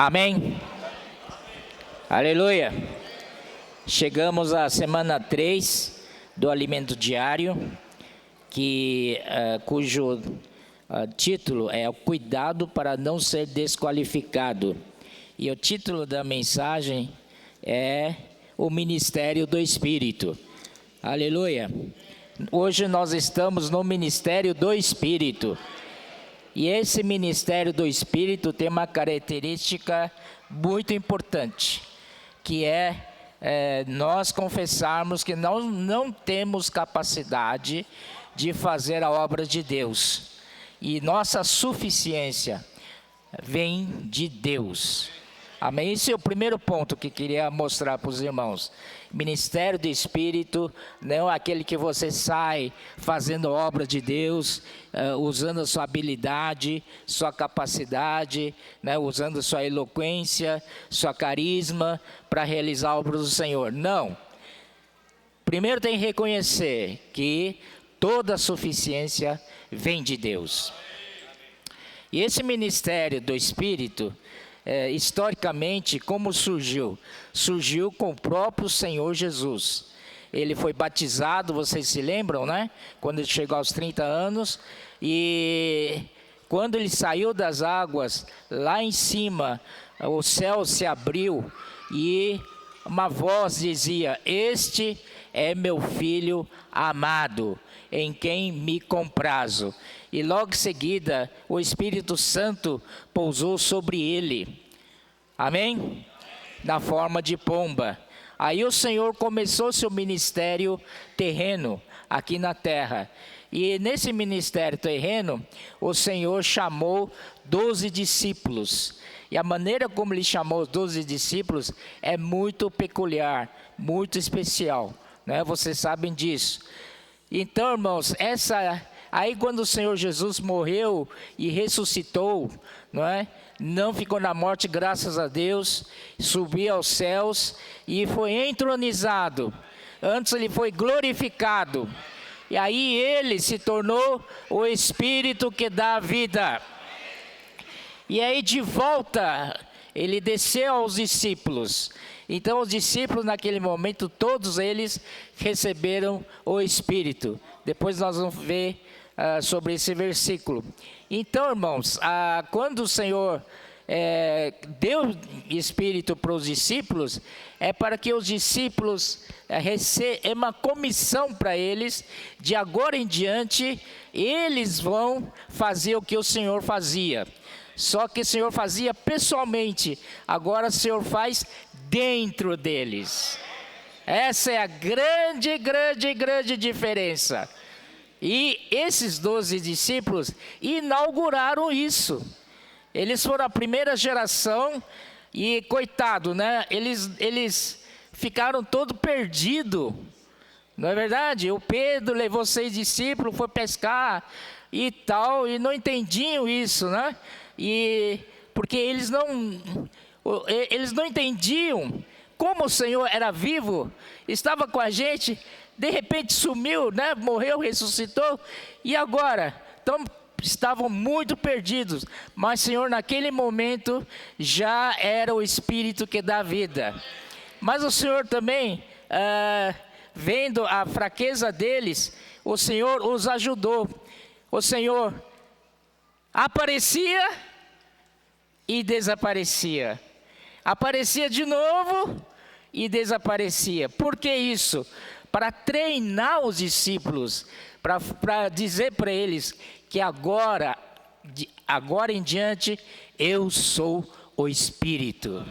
Amém? Aleluia. Chegamos à semana 3 do alimento diário, cujo título é o cuidado para não ser desqualificado. E o título da mensagem é o ministério do Espírito. Aleluia. Hoje nós estamos no ministério do Espírito. E esse ministério do Espírito tem uma característica muito importante, que é nós confessarmos que nós não temos capacidade de fazer a obra de Deus. E nossa suficiência vem de Deus. Amém? Esse é o primeiro ponto que queria mostrar para os irmãos. Ministério do Espírito não é aquele que você sai fazendo obra de Deus, usando a sua habilidade, sua capacidade, usando sua eloquência, sua carisma para realizar a obra do Senhor. Não. Primeiro tem que reconhecer que toda a suficiência vem de Deus. E esse ministério do Espírito, historicamente, como surgiu? Surgiu com o próprio Senhor Jesus. Ele foi batizado, vocês se lembram, né? Quando ele chegou aos 30 anos. E quando ele saiu das águas, lá em cima, o céu se abriu e uma voz dizia: "Este é meu filho amado, em quem me comprazo." E logo em seguida, o Espírito Santo pousou sobre ele. Amém? Na forma de pomba. Aí o Senhor começou seu ministério terreno aqui na terra. E nesse ministério terreno, o Senhor chamou 12 discípulos. E a maneira como ele chamou os 12 discípulos é muito peculiar, muito especial, né? Vocês sabem disso. Então, irmãos, aí quando o Senhor Jesus morreu e ressuscitou, não ficou na morte, graças a Deus, subiu aos céus e foi entronizado. Antes ele foi glorificado. E aí ele se tornou o Espírito que dá a vida. E aí de volta, ele desceu aos discípulos. Então os discípulos naquele momento, todos eles receberam o Espírito. Depois nós vamos ver sobre esse versículo. Então, irmãos, quando o Senhor deu Espírito para os discípulos, é para que os discípulos recebam uma comissão para eles, de agora em diante, eles vão fazer o que o Senhor fazia. Só que o Senhor fazia pessoalmente, agora o Senhor faz dentro deles. Essa é a grande diferença. E esses 12 discípulos inauguraram isso. Eles foram a primeira geração e, coitado, eles ficaram todo perdidos. Não é verdade? O Pedro levou 6 discípulos, foi pescar e tal, e não entendiam isso, né? Porque eles não entendiam como o Senhor era vivo, estava com a gente, de repente sumiu, morreu, ressuscitou, e agora? Então estavam muito perdidos, mas o Senhor naquele momento já era o Espírito que dá vida. Mas o Senhor também, vendo a fraqueza deles, o Senhor os ajudou. O Senhor aparecia e desaparecia. Aparecia de novo e desaparecia. Por que isso? Para treinar os discípulos, para dizer para eles que agora em diante, eu sou o Espírito.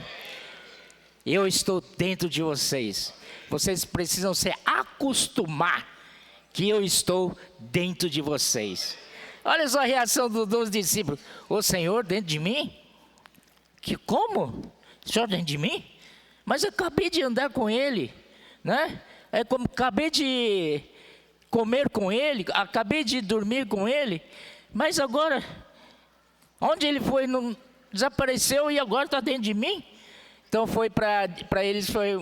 Eu estou dentro de vocês. Vocês precisam se acostumar que eu estou dentro de vocês. Olha só a reação dos discípulos. O Senhor dentro de mim? Como? O Senhor dentro de mim? Mas eu acabei de andar com Ele, né? Acabei de comer com Ele, acabei de dormir com Ele, mas agora, onde Ele foi, não desapareceu e agora está dentro de mim? Então para eles foi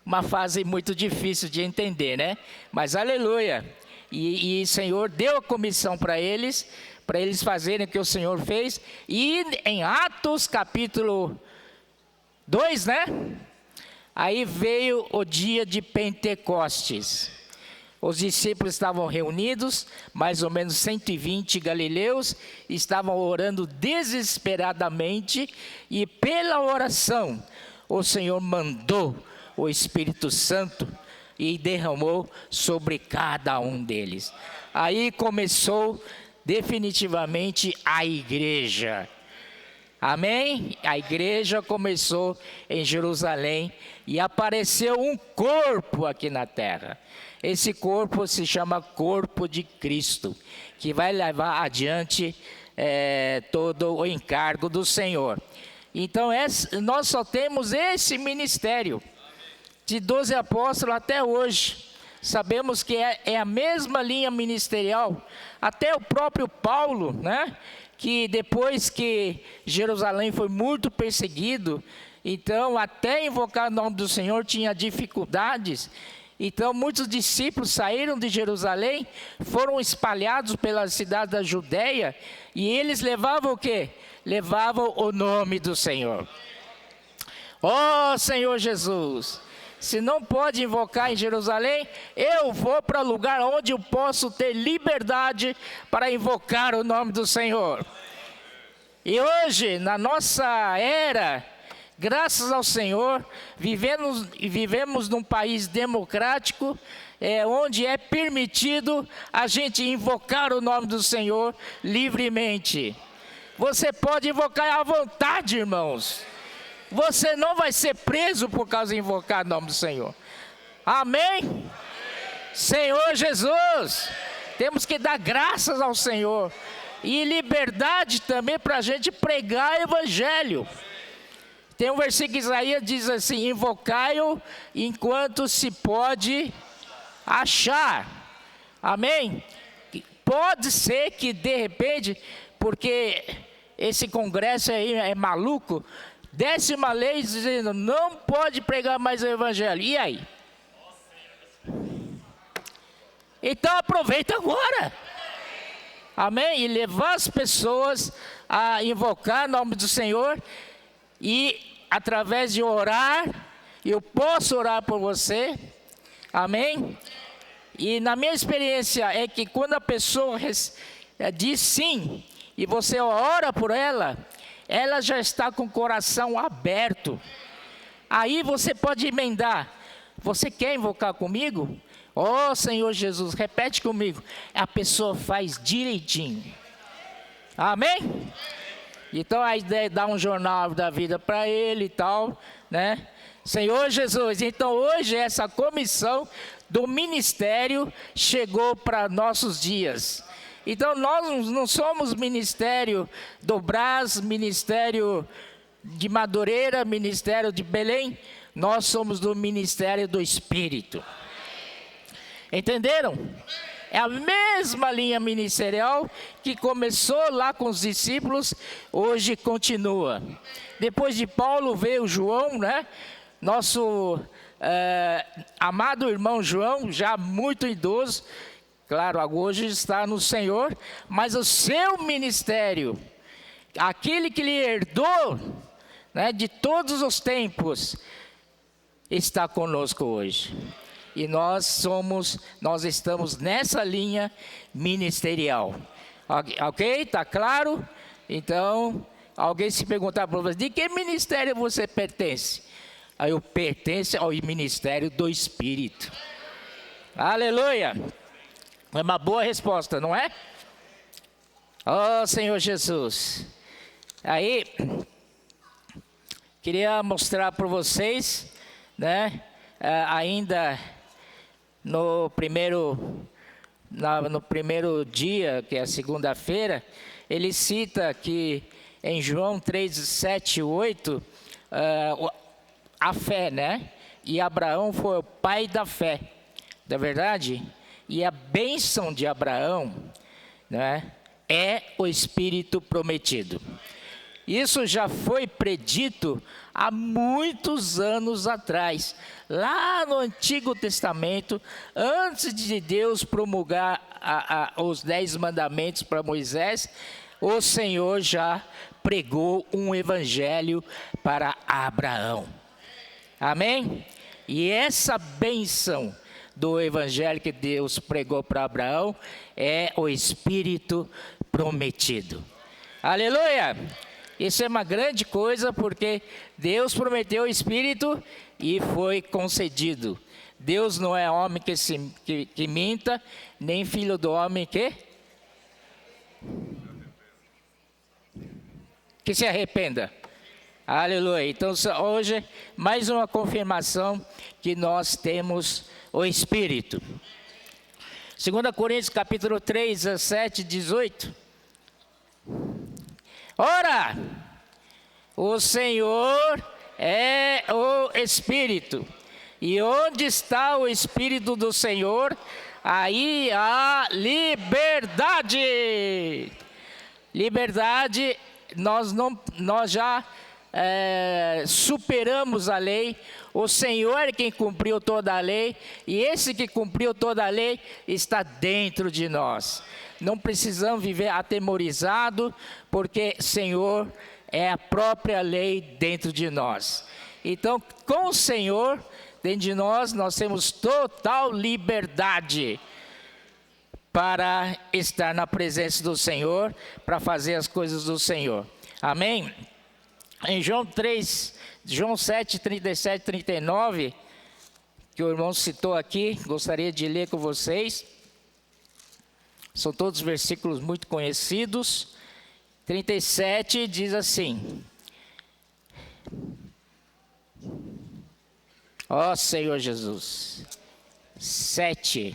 uma fase muito difícil de entender, né? Mas aleluia! E o Senhor deu a comissão para eles, para eles fazerem o que o Senhor fez. E em Atos capítulo 2, né? Aí veio o dia de Pentecostes. Os discípulos estavam reunidos, mais ou menos 120 galileus, estavam orando desesperadamente, e pela oração o Senhor mandou o Espírito Santo e derramou sobre cada um deles. Aí começou definitivamente a igreja. Amém? A igreja começou em Jerusalém e apareceu um corpo aqui na terra. Esse corpo se chama corpo de Cristo, que vai levar adiante todo o encargo do Senhor. Então nós só temos esse ministério de 12 apóstolos até hoje. Sabemos que é a mesma linha ministerial. Até o próprio Paulo, né? Que depois que Jerusalém foi muito perseguido, então até invocar o nome do Senhor tinha dificuldades. Então muitos discípulos saíram de Jerusalém, foram espalhados pela cidade da Judéia, e eles levavam o quê? Levavam o nome do Senhor. Ó Senhor Jesus, se não pode invocar em Jerusalém, eu vou para o lugar onde eu posso ter liberdade para invocar o nome do Senhor. E hoje, na nossa era, graças ao Senhor, vivemos num país democrático, onde é permitido a gente invocar o nome do Senhor livremente. Você pode invocar à vontade, irmãos. Você não vai ser preso por causa de invocar o nome do Senhor. Amém? Amém. Senhor Jesus, temos que dar graças ao Senhor. E liberdade também para a gente pregar o Evangelho. Tem um versículo que Isaías diz assim: invocai-o enquanto se pode achar. Amém? Pode ser que de repente, porque esse congresso aí é maluco, desce uma lei dizendo não pode pregar mais o Evangelho. E aí? Então aproveita agora. Amém? E levar as pessoas a invocar o nome do Senhor. E através de orar, eu posso orar por você. Amém? E na minha experiência é que quando a pessoa diz sim, e você ora por ela, ela já está com o coração aberto. Aí você pode emendar: você quer invocar comigo? Ó Senhor Jesus, repete comigo. A pessoa faz direitinho. Amém? Então a ideia é dar um jornal da vida para ele e tal, né? Senhor Jesus, então hoje essa comissão do ministério chegou para nossos dias. Então nós não somos ministério do Brás, ministério de Madureira, ministério de Belém. Nós somos do ministério do Espírito. Entenderam? É a mesma linha ministerial que começou lá com os discípulos, hoje continua. Depois de Paulo veio João, né? Nosso amado irmão João, já muito idoso, claro, hoje está no Senhor, mas o seu ministério, aquele que lhe herdou, né, de todos os tempos, está conosco hoje. E nós estamos nessa linha ministerial. Ok? Está claro? Então, alguém se perguntar para você: de que ministério você pertence? Aí eu pertenço ao ministério do Espírito. Aleluia! É uma boa resposta, não é? Oh, Senhor Jesus. Aí, queria mostrar para vocês, né? Ainda no primeiro dia, que é a segunda-feira, ele cita que em João 3, 7 e 8, a fé, né? E Abraão foi o pai da fé, não é verdade? E a bênção de Abraão, né, é o Espírito prometido. Isso já foi predito há muitos anos atrás, lá no Antigo Testamento, antes de Deus promulgar os 10 mandamentos para Moisés, o Senhor já pregou um evangelho para Abraão. Amém? E essa bênção do evangelho que Deus pregou para Abraão é o Espírito prometido. Aleluia! Isso é uma grande coisa, porque Deus prometeu o Espírito e foi concedido. Deus não é homem que minta, nem filho do homem que se arrependa. Aleluia. Então hoje, mais uma confirmação que nós temos o Espírito. 2 Coríntios capítulo 3, 17, 18. Ora, o Senhor é o Espírito, e onde está o Espírito do Senhor, aí há liberdade. Liberdade, nós já superamos a lei. O Senhor é quem cumpriu toda a lei, e esse que cumpriu toda a lei está dentro de nós. Não precisamos viver atemorizado, porque Senhor é a própria lei dentro de nós. Então, com o Senhor dentro de nós, nós temos total liberdade para estar na presença do Senhor, para fazer as coisas do Senhor. Amém? Em João 7, 37, 39, que o irmão citou aqui, gostaria de ler com vocês. São todos versículos muito conhecidos. 37 diz assim: ó Senhor Jesus. 7,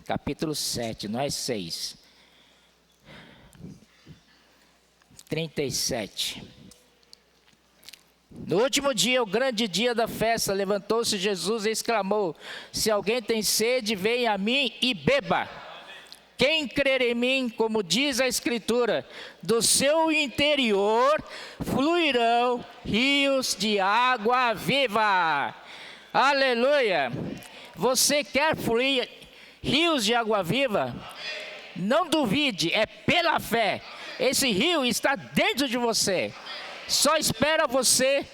capítulo 7, não é 6. 37. No último dia, o grande dia da festa, levantou-se Jesus e exclamou: se alguém tem sede, venha a mim e beba. Quem crer em mim, como diz a Escritura, do seu interior fluirão rios de água viva. Aleluia! Você quer fluir rios de água viva? Não duvide, é pela fé. Esse rio está dentro de você. Só espera você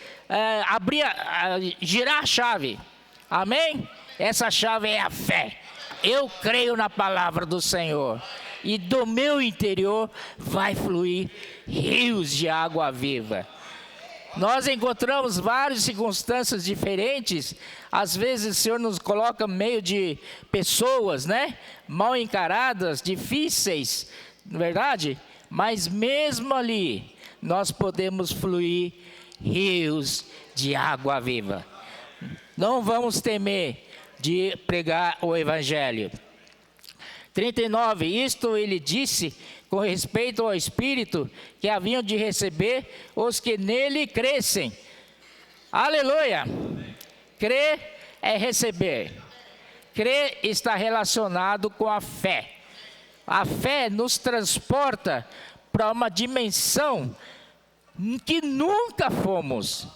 girar a chave. Amém? Essa chave é a fé. Eu creio na palavra do Senhor, e do meu interior vai fluir rios de água viva. Nós encontramos várias circunstâncias diferentes. Às vezes o Senhor nos coloca no meio de pessoas, mal encaradas, difíceis, não é verdade? Mas mesmo ali, nós podemos fluir rios de água viva. Não vamos temer de pregar o evangelho. 39, isto ele disse com respeito ao Espírito que haviam de receber os que nele crescem. Aleluia! Crer é receber. Crer está relacionado com a fé. A fé nos transporta para uma dimensão que nunca fomos,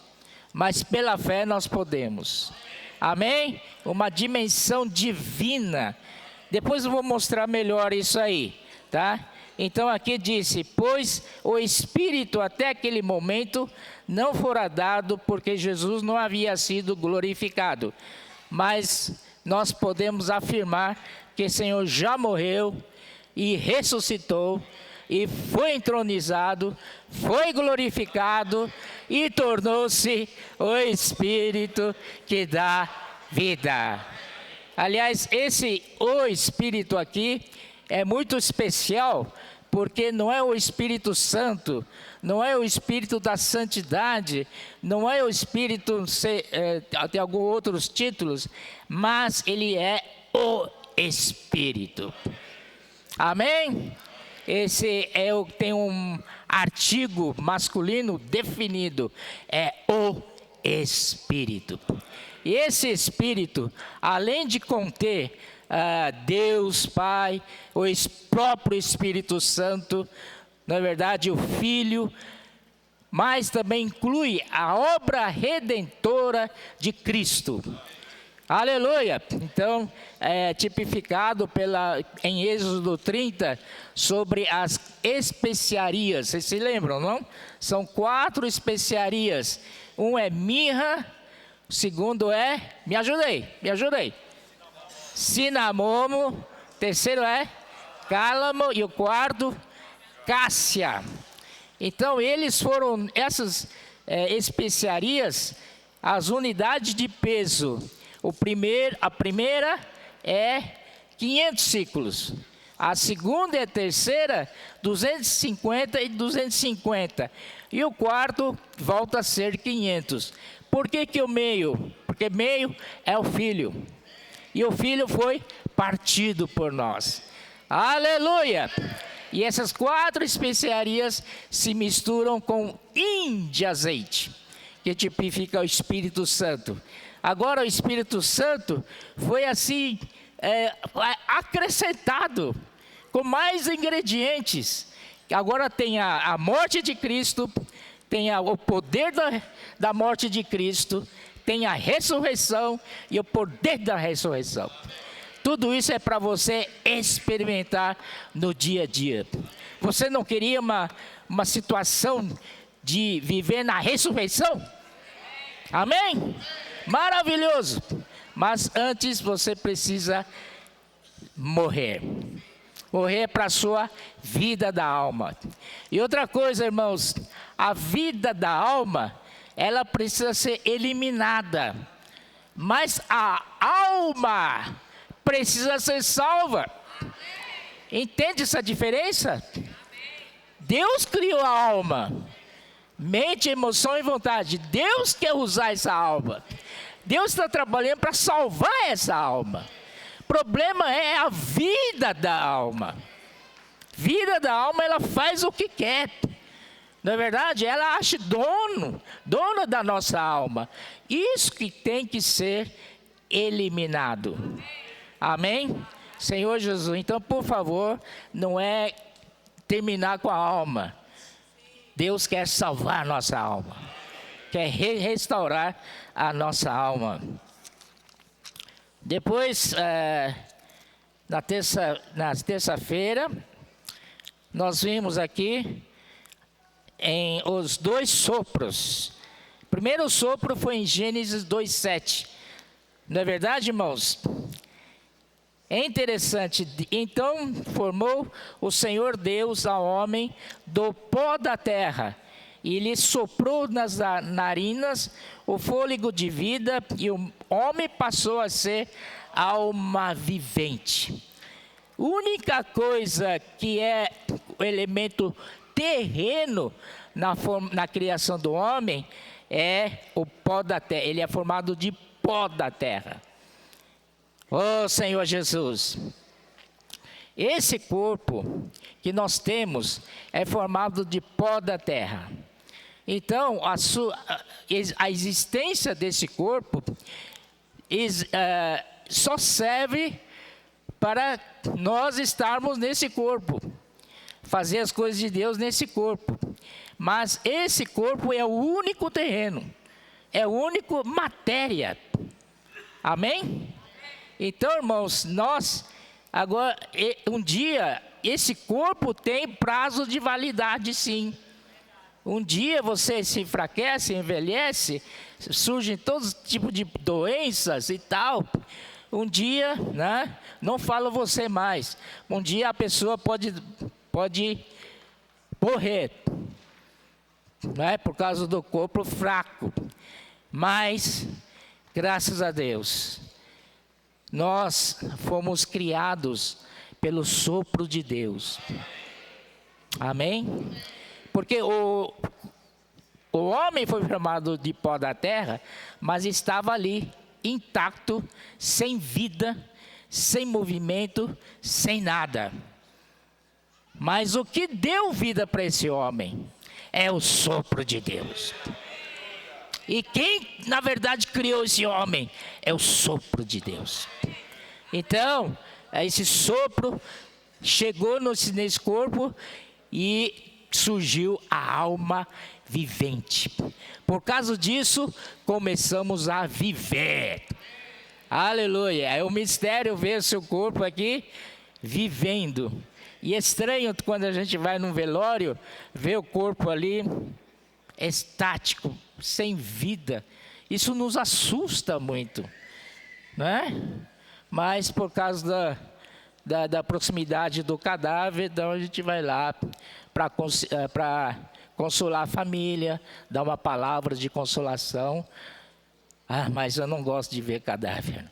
mas pela fé nós podemos. Amém? Uma dimensão divina. Depois eu vou mostrar melhor isso aí, tá? Então aqui disse: pois o Espírito até aquele momento não fora dado, porque Jesus não havia sido glorificado. Mas nós podemos afirmar que o Senhor já morreu e ressuscitou, e foi entronizado, foi glorificado e tornou-se o Espírito que dá vida. Aliás, o Espírito aqui é muito especial, porque não é o Espírito Santo, não é o Espírito da santidade, não é o Espírito, tem alguns outros títulos, mas ele é o Espírito. Amém? Esse tem um artigo masculino definido, é o Espírito. E esse Espírito, além de conter Deus Pai, o próprio Espírito Santo, na verdade o Filho, mas também inclui a obra redentora de Cristo. Aleluia! Então, é tipificado em Êxodo 30 sobre as especiarias. Vocês se lembram, não? São 4 especiarias. Um é mirra, o segundo é, me ajudei. Cinamomo, terceiro é cálamo e o quarto, cássia. Então, essas especiarias, as unidades de peso. A primeira é 500 ciclos. A segunda e a terceira, 250 e 250. E o quarto volta a ser 500. Por que o meio? Porque meio é o Filho. E o Filho foi partido por nós. Aleluia! E essas 4 especiarias se misturam com de azeite, que tipifica o Espírito Santo. Agora o Espírito Santo foi assim acrescentado com mais ingredientes. Agora tem a morte de Cristo, tem o poder da morte de Cristo, tem a ressurreição e o poder da ressurreição. Tudo isso é para você experimentar no dia a dia. Você não queria uma situação de viver na ressurreição? Amém? Maravilhoso! Mas antes você precisa morrer. Morrer para a sua vida da alma. E outra coisa, irmãos, a vida da alma, ela precisa ser eliminada. Mas a alma precisa ser salva. Entende essa diferença? Deus criou a alma. Mente, emoção e vontade. Deus quer usar essa alma. Deus está trabalhando para salvar essa alma. O problema é a vida da alma. Vida da alma, ela faz o que quer. Não é verdade? Ela acha dona da nossa alma. Isso que tem que ser eliminado. Amém? Senhor Jesus, então, por favor, não é terminar com a alma. Deus quer salvar a nossa alma. Quer restaurar a nossa alma. Depois, na terça-feira, nós vimos aqui os 2 sopros. O primeiro sopro foi em Gênesis 2:7. Não é verdade, irmãos? É interessante. Então formou o Senhor Deus ao homem do pó da terra, e lhe soprou nas narinas o fôlego de vida, e o homem passou a ser alma vivente. A única coisa que é o elemento terreno na criação do homem é o pó da terra. Ele é formado de pó da terra. Oh, Senhor Jesus, esse corpo que nós temos é formado de pó da terra. Então, a existência desse corpo só serve para nós estarmos nesse corpo, fazer as coisas de Deus nesse corpo. Mas esse corpo é o único terreno, é a única matéria. Amém? Então, irmãos, agora, um dia, esse corpo tem prazo de validade, sim. Um dia você se enfraquece, envelhece, surgem todos tipos de doenças e tal. Um dia, né, não falo você mais, um dia a pessoa pode morrer, né, por causa do corpo fraco. Mas, graças a Deus, nós fomos criados pelo sopro de Deus. Amém? Porque o homem foi formado de pó da terra, mas estava ali, intacto, sem vida, sem movimento, sem nada. Mas o que deu vida para esse homem é o sopro de Deus. E quem, na verdade, criou esse homem é o sopro de Deus. Então, esse sopro chegou nesse corpo e surgiu a alma vivente. Por causa disso, começamos a viver. Aleluia. É um mistério ver o seu corpo aqui vivendo. E é estranho quando a gente vai num velório, ver o corpo ali estático, sem vida. Isso nos assusta muito, né? Mas por causa da proximidade do cadáver, então a gente vai lá para consolar a família, dar uma palavra de consolação. Ah, mas eu não gosto de ver cadáver.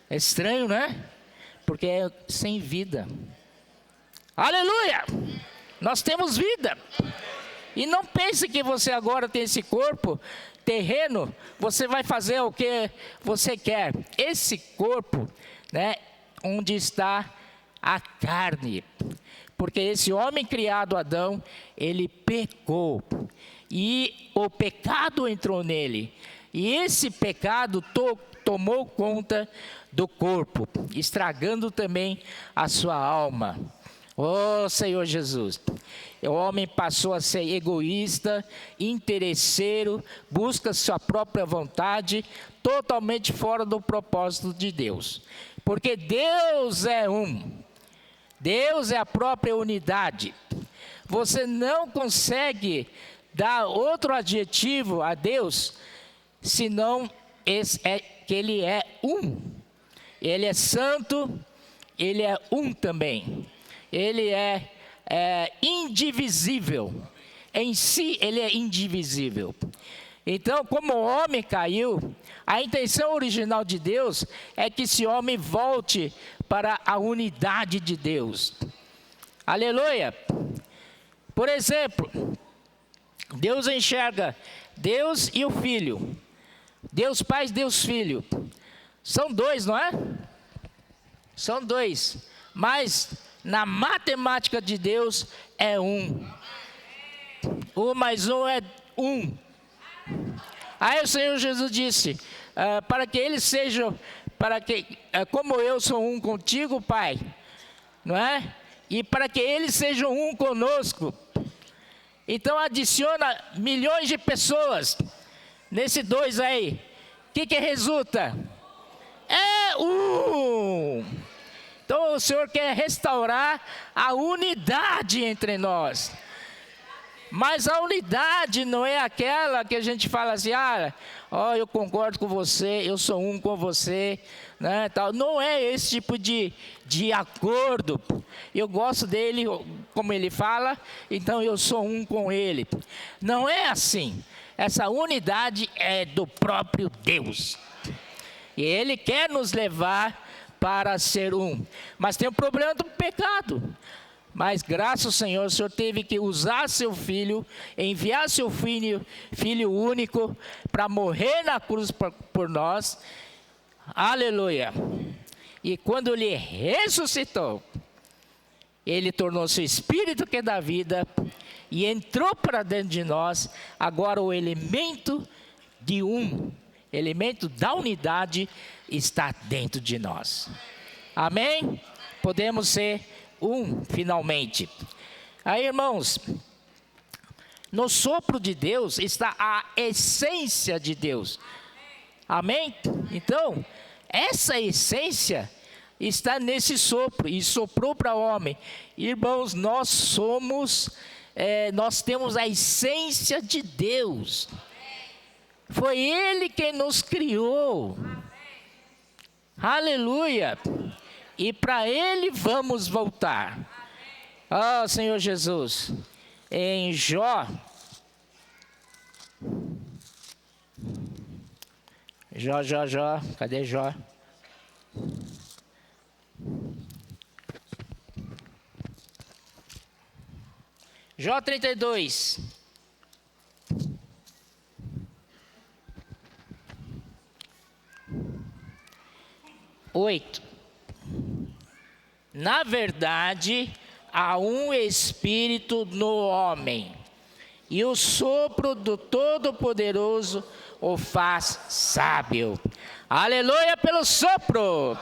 É estranho, né? Porque é sem vida. Aleluia! Nós temos vida. E não pense que você agora tem esse corpo terreno, você vai fazer o que você quer. Esse corpo, né, onde está a carne. Porque esse homem criado, Adão, ele pecou. E o pecado entrou nele. E esse pecado tomou conta do corpo, estragando também a sua alma. Oh, Senhor Jesus. O homem passou a ser egoísta, interesseiro, busca sua própria vontade, totalmente fora do propósito de Deus. Porque Deus é um. Deus é a própria unidade. Você não consegue dar outro adjetivo a Deus, senão que Ele é um. Ele é santo, Ele é um também. Ele é indivisível. Em si, Ele é indivisível. Então, como o homem caiu, a intenção original de Deus é que esse homem volte para a unidade de Deus. Aleluia! Por exemplo, Deus enxerga Deus e o Filho. Deus Pai, Deus Filho. São dois, não é? São dois. Mas na matemática de Deus é um. 1 mais 1 é 1. Aí o Senhor Jesus disse, para que eles sejam, como eu sou um contigo, Pai, não é? E para que eles sejam um conosco. Então adiciona milhões de pessoas nesse 2 aí. O que resulta? É um. Então o Senhor quer restaurar a unidade entre nós. Mas a unidade não é aquela que a gente fala assim, eu concordo com você, eu sou um com você, né, tal. Não é esse tipo de acordo. Eu gosto dele, como ele fala, então eu sou um com ele. Não é assim. Essa unidade é do próprio Deus. E Ele quer nos levar para ser um. Mas tem o problema do pecado. Mas graças ao Senhor, o Senhor teve que usar seu Filho, enviar seu Filho único, para morrer na cruz por nós. Aleluia. E quando Ele ressuscitou, Ele tornou seu Espírito que dá vida e entrou para dentro de nós. Agora o elemento elemento da unidade está dentro de nós. Amém? Podemos ser um, finalmente. Aí, irmãos, no sopro de Deus está a essência de Deus. Amém? Então, essa essência está nesse sopro, e soprou para o homem. Irmãos, nós temos a essência de Deus. Foi Ele quem nos criou. Aleluia. E para Ele vamos voltar. Senhor Jesus. Em Jó. Jó. Cadê Jó? Jó 32. 8. Na verdade, há um espírito no homem, e o sopro do Todo-Poderoso o faz sábio. Aleluia pelo sopro.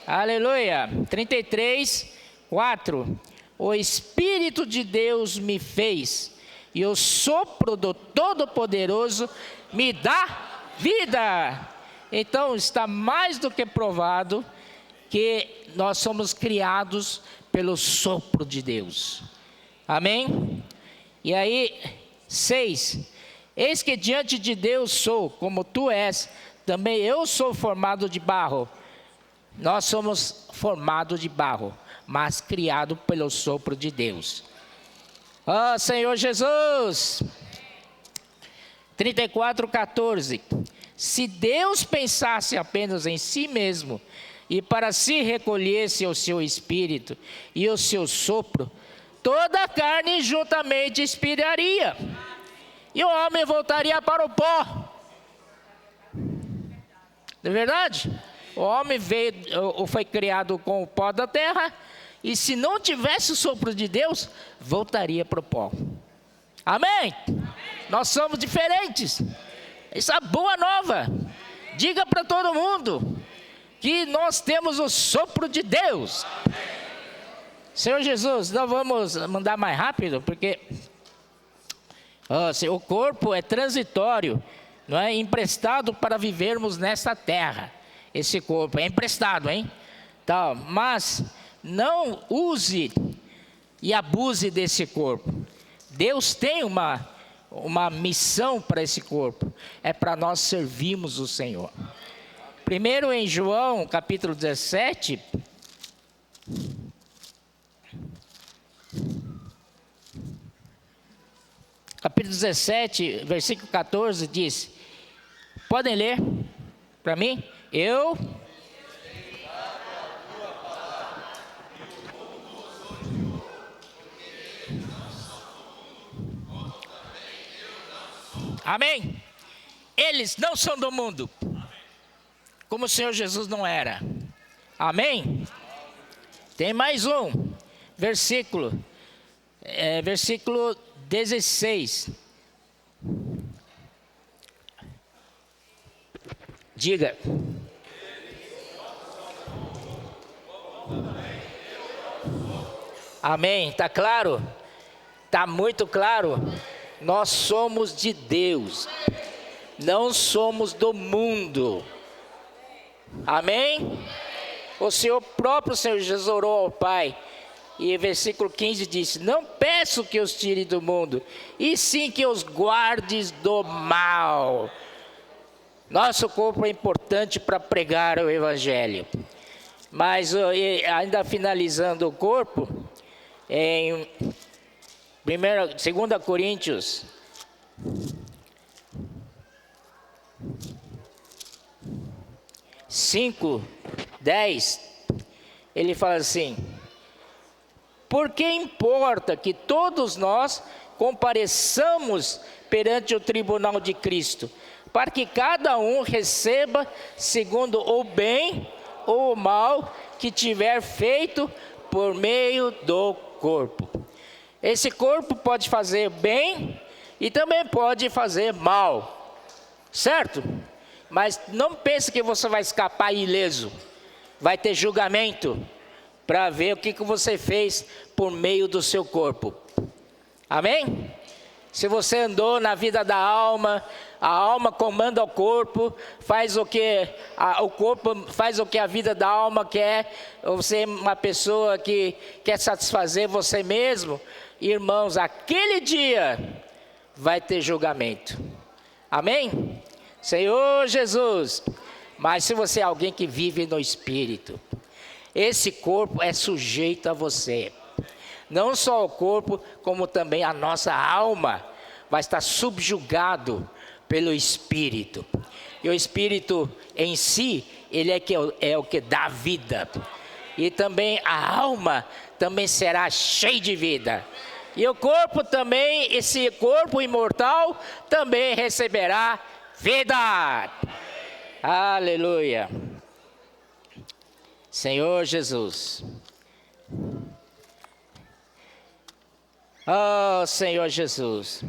Aleluia. 33, 4. o Espírito de Deus me fez, e o sopro do Todo-Poderoso me dá vida. Então está mais do que provado que nós somos criados pelo sopro de Deus. Amém? E aí, 6. Eis que diante de Deus sou, como tu és, também eu sou formado de barro. Nós somos formados de barro, mas criado pelo sopro de Deus. Ó Senhor Jesus! 34:14. Se Deus pensasse apenas em si mesmo, e para si recolhesse o seu espírito e o seu sopro, toda a carne juntamente expiraria, e o homem voltaria para o pó. Não é verdade? O homem foi criado com o pó da terra, e se não tivesse o sopro de Deus, voltaria para o pó. Amém? Nós somos diferentes. Isso é boa nova. Diga para todo mundo que nós temos o sopro de Deus. Senhor Jesus, nós vamos mandar mais rápido, porque o corpo é transitório, não é emprestado para vivermos nesta terra. Esse corpo é emprestado, hein? Tá, mas não use e abuse desse corpo. Deus tem uma missão para esse corpo, é para nós servirmos o Senhor. Primeiro em João, capítulo 17, capítulo 17, versículo 14, diz, podem ler para mim? Amém? Eles não são do mundo, como o Senhor Jesus não era. Amém? Tem mais um versículo, versículo 16. Diga. Amém? Está claro? Está muito claro? Nós somos de Deus, não somos do mundo. Amém? O próprio Senhor Jesus orou ao Pai, e versículo 15 diz, não peço que os tire do mundo, e sim que os guardes do mal. Nosso corpo é importante para pregar o Evangelho. Mas ainda finalizando o corpo, em 2 Coríntios 5:10, ele fala assim, porque importa que todos nós compareçamos perante o tribunal de Cristo, para que cada um receba segundo o bem ou o mal que tiver feito por meio do corpo. Esse corpo pode fazer bem e também pode fazer mal, certo? Mas não pense que você vai escapar ileso. Vai ter julgamento para ver o que você fez por meio do seu corpo. Amém? Se você andou na vida da alma, a alma comanda o corpo, faz o que o corpo faz o que a vida da alma quer. Você é uma pessoa que quer satisfazer você mesmo, irmãos, aquele dia vai ter julgamento. Amém? Senhor Jesus. Mas se você é alguém que vive no Espírito, esse corpo é sujeito a você. Não só o corpo, como também a nossa alma vai estar subjugado pelo Espírito. E o Espírito em si, ele é o que dá vida. E também a alma também será cheia de vida. E o corpo também, esse corpo imortal, também receberá vida. Aleluia. Senhor Jesus. Oh, Senhor Jesus.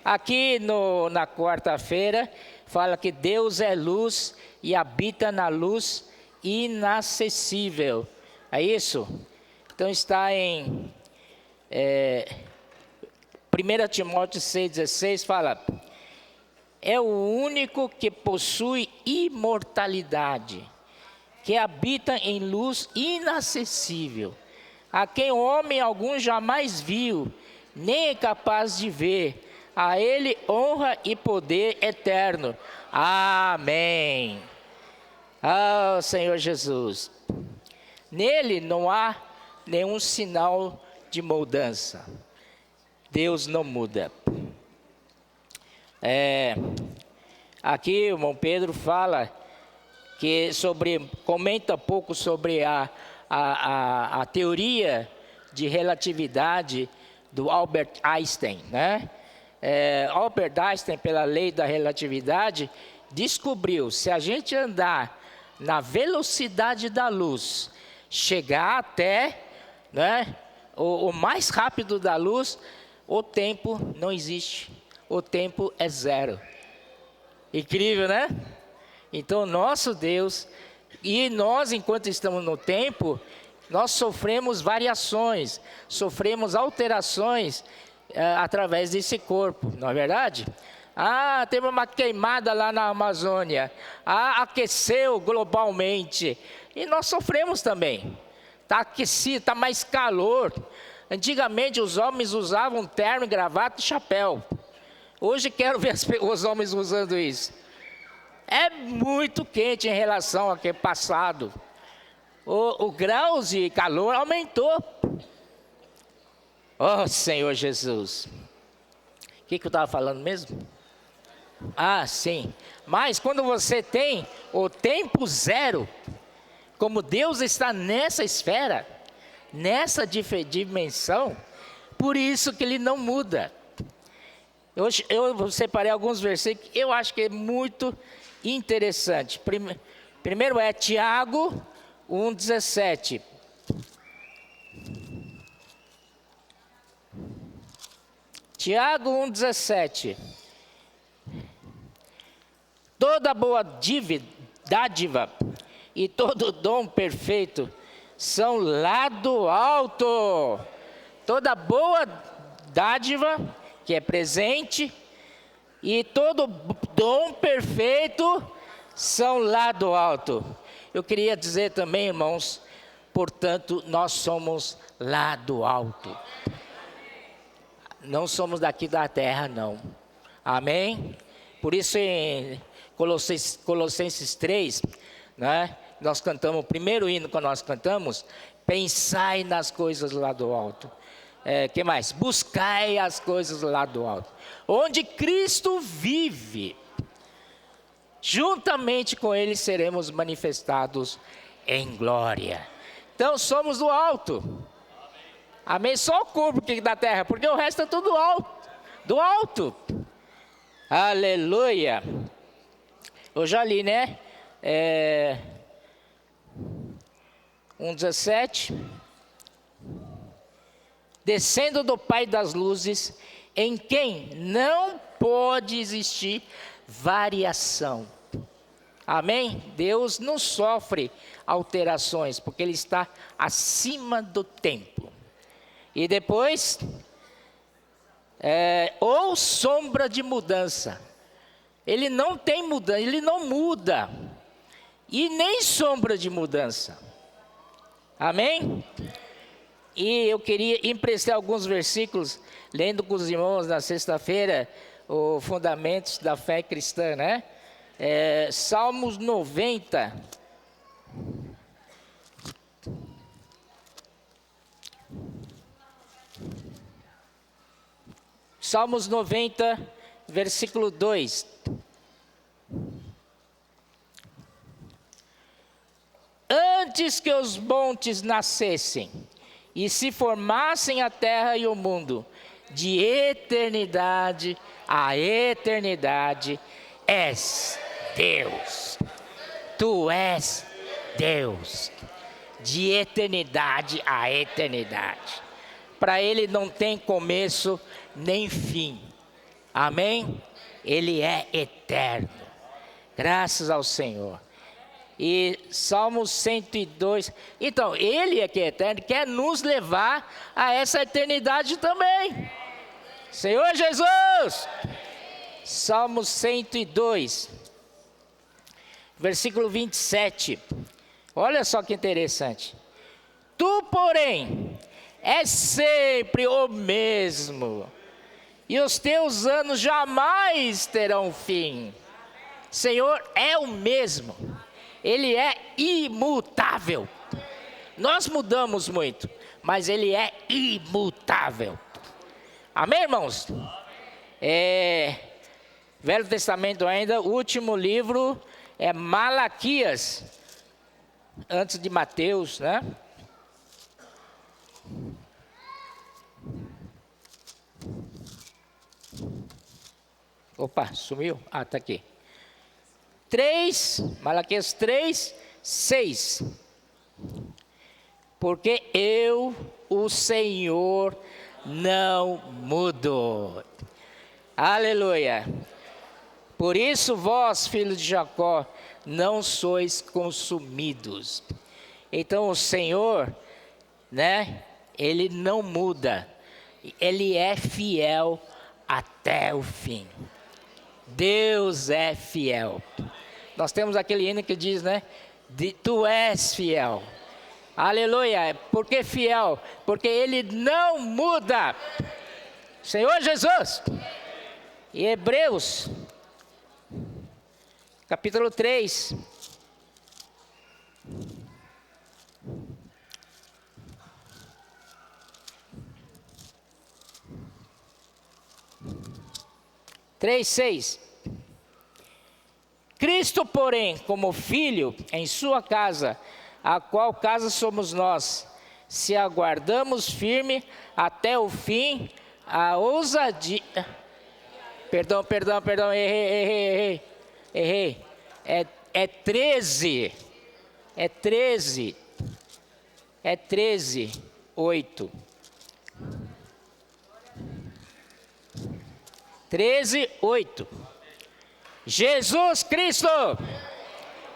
Aqui na quarta-feira, fala que Deus é luz e habita na luz inacessível. É isso? Então está em 1 Timóteo 6,16 fala: é o único que possui imortalidade, que habita em luz inacessível, a quem homem algum jamais viu, nem é capaz de ver. A ele honra e poder eterno. Amém. Ah, Senhor Jesus. Nele não há nenhum sinal de mudança. Deus não muda. Aqui o irmão Pedro fala que comenta um pouco sobre a teoria de relatividade do Albert Einstein, né? Albert Einstein, pela lei da relatividade, descobriu: se a gente andar na velocidade da luz, chegar até, né, o mais rápido da luz, o tempo não existe, o tempo é zero. Incrível, né? Então, nosso Deus, e nós, enquanto estamos no tempo, nós sofremos variações, sofremos alterações através desse corpo, não é verdade? Teve uma queimada lá na Amazônia, aqueceu globalmente, e nós sofremos também. Está aquecido, está mais calor. Antigamente os homens usavam terno, gravata e chapéu. Hoje quero ver os homens usando isso. É muito quente em relação ao que é passado. O grau de calor aumentou. Oh, Senhor Jesus. O que eu estava falando mesmo? Sim. Mas quando você tem o tempo zero, como Deus está nessa esfera, nessa dimensão, por isso que Ele não muda. Eu separei alguns versículos que eu acho que é muito interessante. Primeiro é Tiago 1,17. Tiago 1,17. Toda boa dádiva e todo dom perfeito são lá do alto. Toda boa dádiva, que é presente, e todo dom perfeito são lá do alto. Eu queria dizer também, irmãos, portanto, nós somos lá do alto. Não somos daqui da terra, não. Amém? Por isso em Colossenses 3, né, nós cantamos, o primeiro hino que nós cantamos: pensai nas coisas lá do alto. Que mais? Buscai as coisas lá do alto, onde Cristo vive. Juntamente com Ele seremos manifestados em glória. Então somos do alto. Amém? Só o corpo aqui da terra, porque o resto é tudo alto, do alto. Aleluia. Eu já li, né? 1,17. Descendo do Pai das luzes, em quem não pode existir variação. Amém? Deus não sofre alterações, porque Ele está acima do tempo. E depois, ou sombra de mudança. Ele não tem mudança, Ele não muda. E nem sombra de mudança. Amém? E eu queria emprestar alguns versículos, lendo com os irmãos na sexta-feira, o Fundamentos da Fé Cristã, né? Salmos 90. Salmos 90, versículo 2. Antes que os montes nascessem e se formassem a terra e o mundo, de eternidade a eternidade, és Deus. Tu és Deus, de eternidade a eternidade. Para Ele não tem começo nem fim. Amém? Ele é eterno. Graças ao Senhor. E Salmo 102. Então, Ele é que é eterno, quer nos levar a essa eternidade também. Senhor Jesus! Salmo 102, versículo 27. Olha só que interessante. Tu, porém, és sempre o mesmo, e os teus anos jamais terão fim. Senhor é o mesmo, Ele é imutável. Nós mudamos muito, mas Ele é imutável. Amém, irmãos? Velho Testamento ainda, o último livro é Malaquias, antes de Mateus, né? Opa, sumiu? Ah, está aqui. Malaquias 3, 6. Porque eu, o Senhor, não mudo. Aleluia. Por isso vós, filhos de Jacó, não sois consumidos. Então o Senhor, né? Ele não muda. Ele é fiel até o fim. Deus é fiel. Nós temos aquele hino que diz, né? Tu és fiel. Aleluia. Por que fiel? Porque Ele não muda. Senhor Jesus. E Hebreus, capítulo 3. Três, 6. Cristo, porém, como filho em sua casa, a qual casa somos nós, se aguardamos firme até o fim, a ousadia... Perdão, errei. É 13, 8. 13, 8. Jesus Cristo,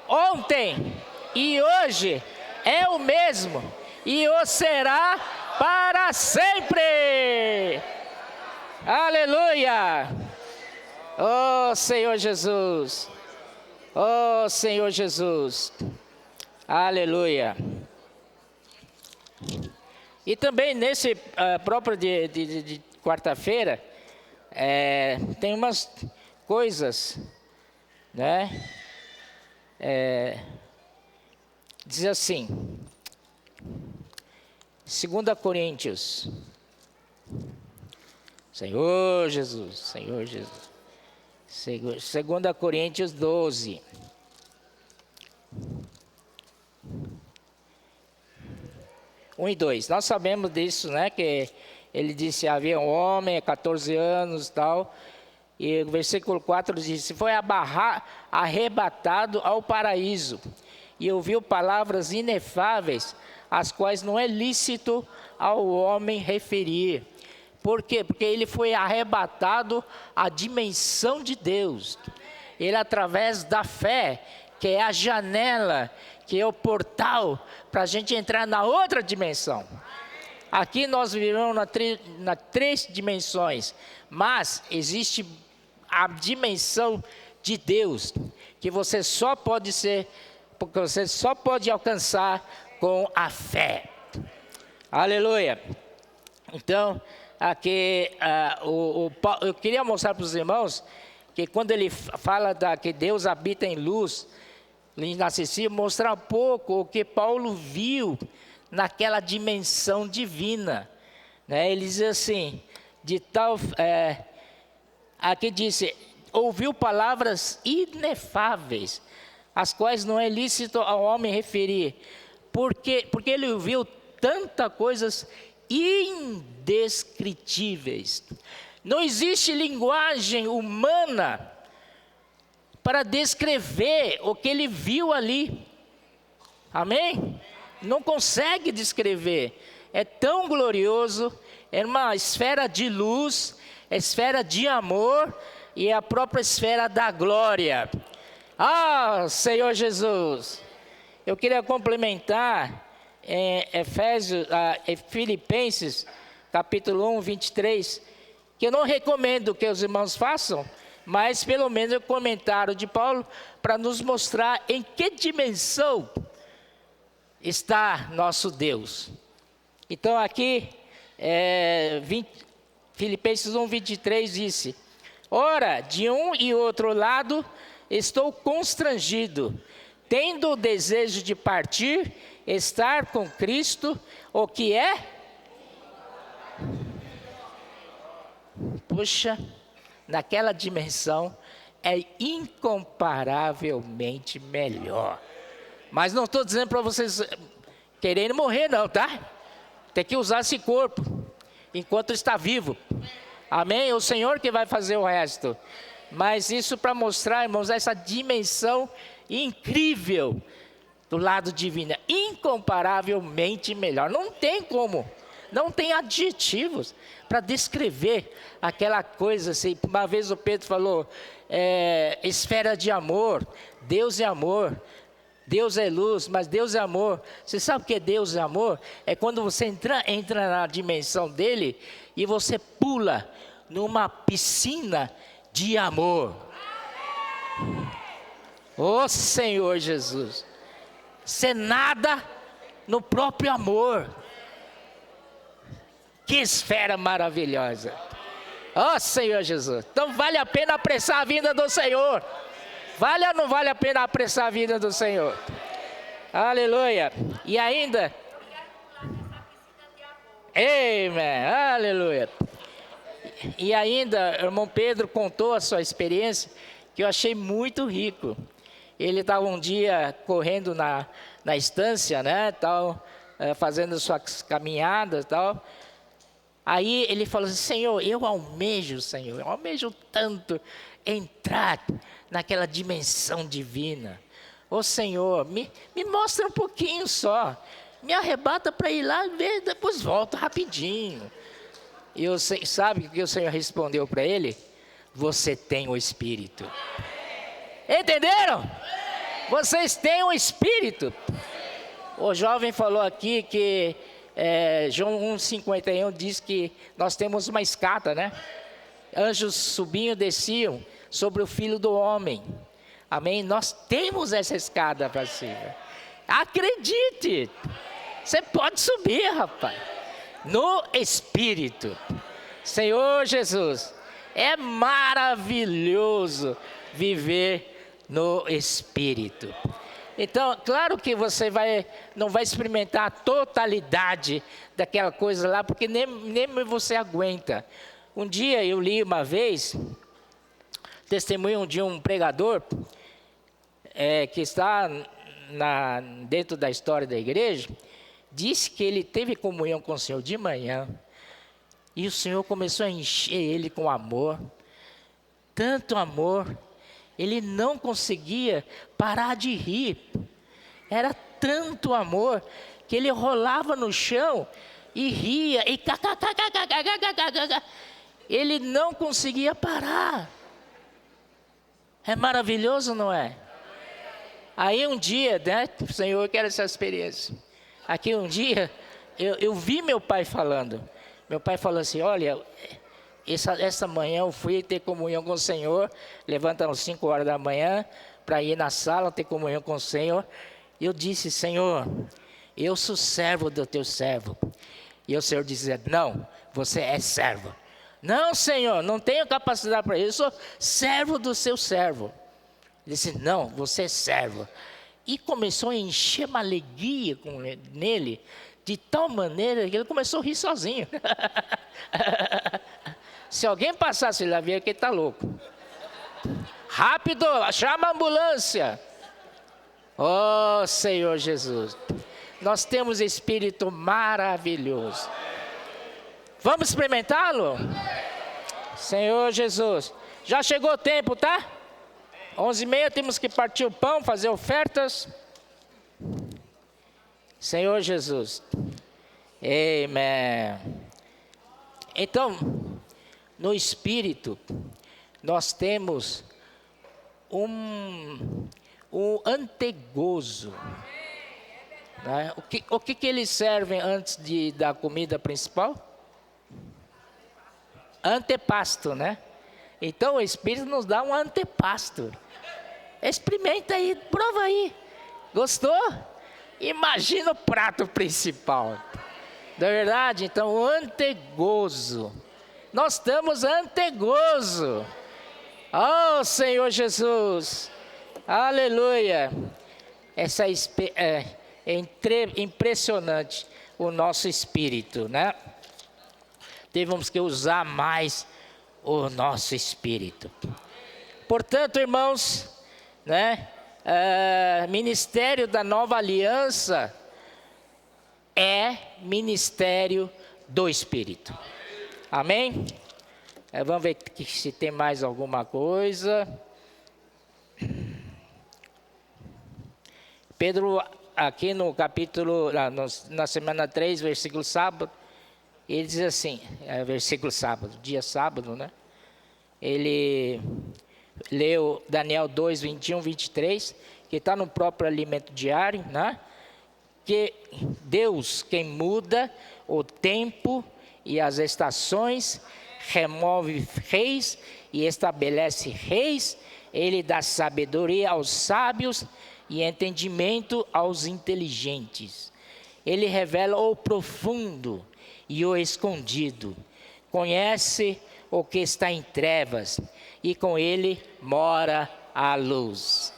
ontem e hoje é o mesmo, e o será para sempre. Aleluia. Oh Senhor Jesus, oh Senhor Jesus, aleluia. E também nesse próprio de quarta-feira, tem umas coisas, né? Diz assim, 2 Coríntios, Senhor Jesus, 2 Coríntios 12. Um e 2. Nós sabemos disso, né? Que ele disse, havia um homem, 14 anos e tal. E o versículo 4 diz, foi arrebatado ao paraíso. E ouviu palavras inefáveis, as quais não é lícito ao homem referir. Por quê? Porque ele foi arrebatado à dimensão de Deus. Ele, através da fé, que é a janela, que é o portal, para a gente entrar na outra dimensão. Aqui nós vivemos na 3 dimensões, mas existe a dimensão de Deus, que você só pode alcançar com a fé. Aleluia. Então, aqui eu queria mostrar para os irmãos que quando ele fala que Deus habita em luz, inacessível, mostrar um pouco o que Paulo viu naquela dimensão divina, né? Ele diz assim, aqui disse, ouviu palavras inefáveis, as quais não é lícito ao homem referir, porque ele ouviu tantas coisas indescritíveis. Não existe linguagem humana para descrever o que ele viu ali. Amém? Não consegue descrever. É tão glorioso, é uma esfera de luz, esfera de amor e a própria esfera da glória. Ah, Senhor Jesus. eu queria complementar Filipenses, capítulo 1, 23, que eu não recomendo que os irmãos façam, mas pelo menos o comentário de Paulo para nos mostrar em que dimensão está nosso Deus. Então aqui, Filipenses 1, 23 disse: ora, de um e outro lado estou constrangido, tendo o desejo de partir, estar com Cristo, o que é? Puxa, naquela dimensão é incomparavelmente melhor. Mas não estou dizendo para vocês quererem morrer não, tá? Tem que usar esse corpo enquanto está vivo. Amém? É o Senhor que vai fazer o resto. Mas isso para mostrar, irmãos, essa dimensão incrível do lado divino, incomparavelmente melhor. Não tem como, não tem adjetivos para descrever aquela coisa assim. Uma vez o Pedro falou, esfera de amor, Deus é amor, Deus é luz, mas Deus é amor. Você sabe o que é Deus é amor? É quando você entra na dimensão dele e você pula numa piscina de amor. Ô Senhor Jesus, você nada no próprio amor. Que esfera maravilhosa. Ó Senhor Jesus, então vale a pena apressar a vinda do Senhor. Vale ou não vale a pena apressar a vida do Senhor? Aleluia. E ainda... Amém. Aleluia. E ainda, irmão Pedro contou a sua experiência, que eu achei muito rico. Ele estava um dia correndo na estância, né, tal, fazendo suas caminhadas, tal. Aí ele falou assim: Senhor, eu almejo tanto entrar naquela dimensão divina. Ô Senhor, me mostra um pouquinho só, me arrebata para ir lá ver, depois volto rapidinho. E sabe o que o Senhor respondeu para ele? Você tem o Espírito. Entenderam? Vocês têm o Espírito. O jovem falou aqui que João 1,51 diz que nós temos uma escada, né? Anjos subiam e desciam sobre o Filho do Homem. Amém? Nós temos essa escada para cima. Acredite, você pode subir, rapaz, no Espírito. Senhor Jesus, é maravilhoso viver no Espírito. Então, claro que você não vai experimentar a totalidade daquela coisa lá, porque nem você aguenta. Um dia eu li uma vez, testemunho de um pregador, que está dentro da história da igreja, disse que ele teve comunhão com o Senhor de manhã, e o Senhor começou a encher ele com amor, tanto amor, ele não conseguia parar de rir. Era tanto amor que ele rolava no chão e ria, e ele não conseguia parar. É maravilhoso, não é? Aí um dia, né, Senhor, eu quero essa experiência. Aqui um dia, eu vi meu pai falando. Meu pai falou assim: olha, essa manhã eu fui ter comunhão com o Senhor, levanta às 5 horas da manhã, para ir na sala ter comunhão com o Senhor. E eu disse: Senhor, eu sou servo do teu servo. E o Senhor dizia: não, você é servo. Não, Senhor, não tenho capacidade para isso, eu sou servo do seu servo. Ele disse: não, você é servo. E começou a encher uma alegria nele, de tal maneira que ele começou a rir sozinho. Se alguém passasse lá, via que ele está louco. Rápido, chama a ambulância. Oh, Senhor Jesus, nós temos Espírito maravilhoso. Vamos experimentá-lo? Senhor Jesus, já chegou o tempo, tá? 11h30 temos que partir o pão, fazer ofertas. Senhor Jesus, amém. Então, no Espírito, nós temos um antegozo. Né? O que eles servem antes da comida principal? Antepasto, né? Então o Espírito nos dá um antepasto. Experimenta aí, prova aí. Gostou? Imagina o prato principal. Não é verdade? Então, o antegozo. Nós estamos antegozo. Oh, Senhor Jesus. Aleluia. É impressionante o nosso espírito, né? Temos que usar mais o nosso espírito. Portanto, irmãos, né? Ministério da Nova Aliança é ministério do Espírito. Amém? Vamos ver se tem mais alguma coisa. Pedro, aqui no capítulo, na semana 3, versículo sábado, ele diz assim, versículo sábado, dia sábado, né? Ele leu Daniel 2, 21, 23, que está no próprio alimento diário, né? Que Deus, quem muda o tempo e as estações, remove reis e estabelece reis, ele dá sabedoria aos sábios e entendimento aos inteligentes. Ele revela o profundo e o escondido, conhece o que está em trevas, e com ele mora a luz.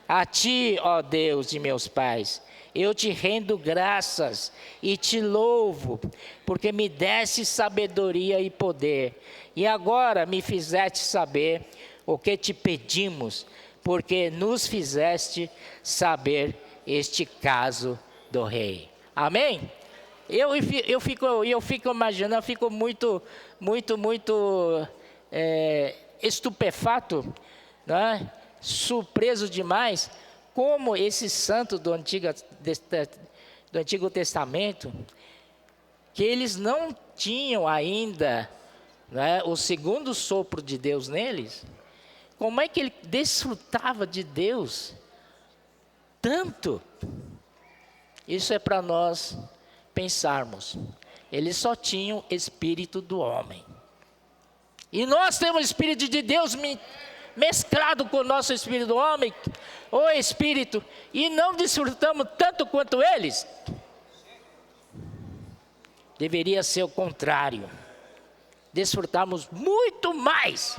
A ti, ó Deus de meus pais, eu te rendo graças e te louvo, porque me deste sabedoria e poder, e agora me fizeste saber o que te pedimos, porque nos fizeste saber este caso do rei. Amém? Eu fico imaginando, eu fico muito estupefato, né? Surpreso demais, como esses santos do Antigo Testamento, que eles não tinham ainda, né, o segundo sopro de Deus neles, como é que ele desfrutava de Deus tanto? Isso é para nós pensarmos. Eles só tinham espírito do homem. E nós temos o espírito de Deus mesclado com o nosso espírito do homem, o espírito, e não desfrutamos tanto quanto eles. Deveria ser o contrário. Desfrutamos muito mais.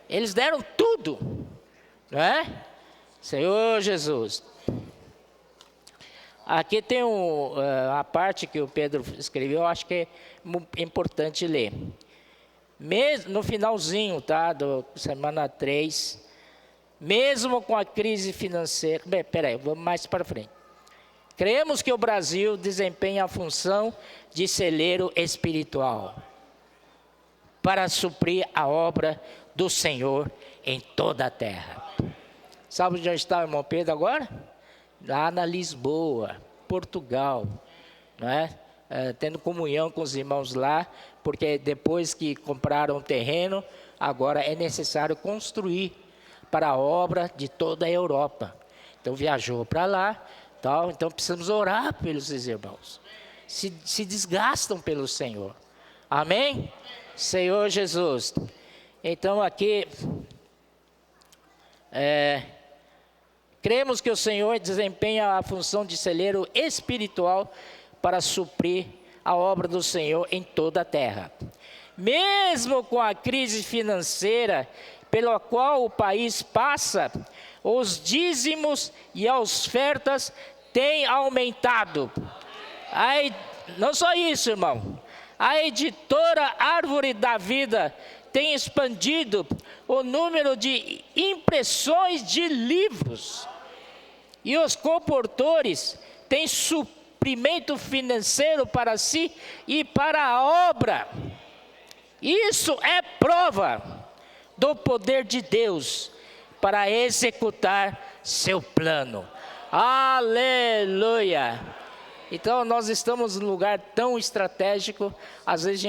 Eles deram tudo, não é? Senhor Jesus. Aqui tem a parte que o Pedro escreveu, eu acho que é importante ler. Mesmo no finalzinho, tá, do semana 3, mesmo com a crise financeira, vamos mais para frente. Cremos que o Brasil desempenha a função de celeiro espiritual para suprir a obra do Senhor em toda a terra. Sabe onde está o irmão Pedro agora? Lá na Lisboa, Portugal, não é? Tendo comunhão com os irmãos lá, porque depois que compraram o terreno, agora é necessário construir para a obra de toda a Europa. Então viajou para lá, tal, então precisamos orar pelos irmãos. Se desgastam pelo Senhor. Amém? Senhor Jesus. Então aqui, cremos que o Senhor desempenha a função de celeiro espiritual para suprir a obra do Senhor em toda a terra. Mesmo com a crise financeira pela qual o país passa, os dízimos e as ofertas têm aumentado. Não só isso, irmão. A editora Árvore da Vida tem expandido o número de impressões de livros. E os comportores têm suprimento financeiro para si e para a obra. Isso é prova do poder de Deus para executar seu plano. Aleluia! Então nós estamos num lugar tão estratégico, às vezes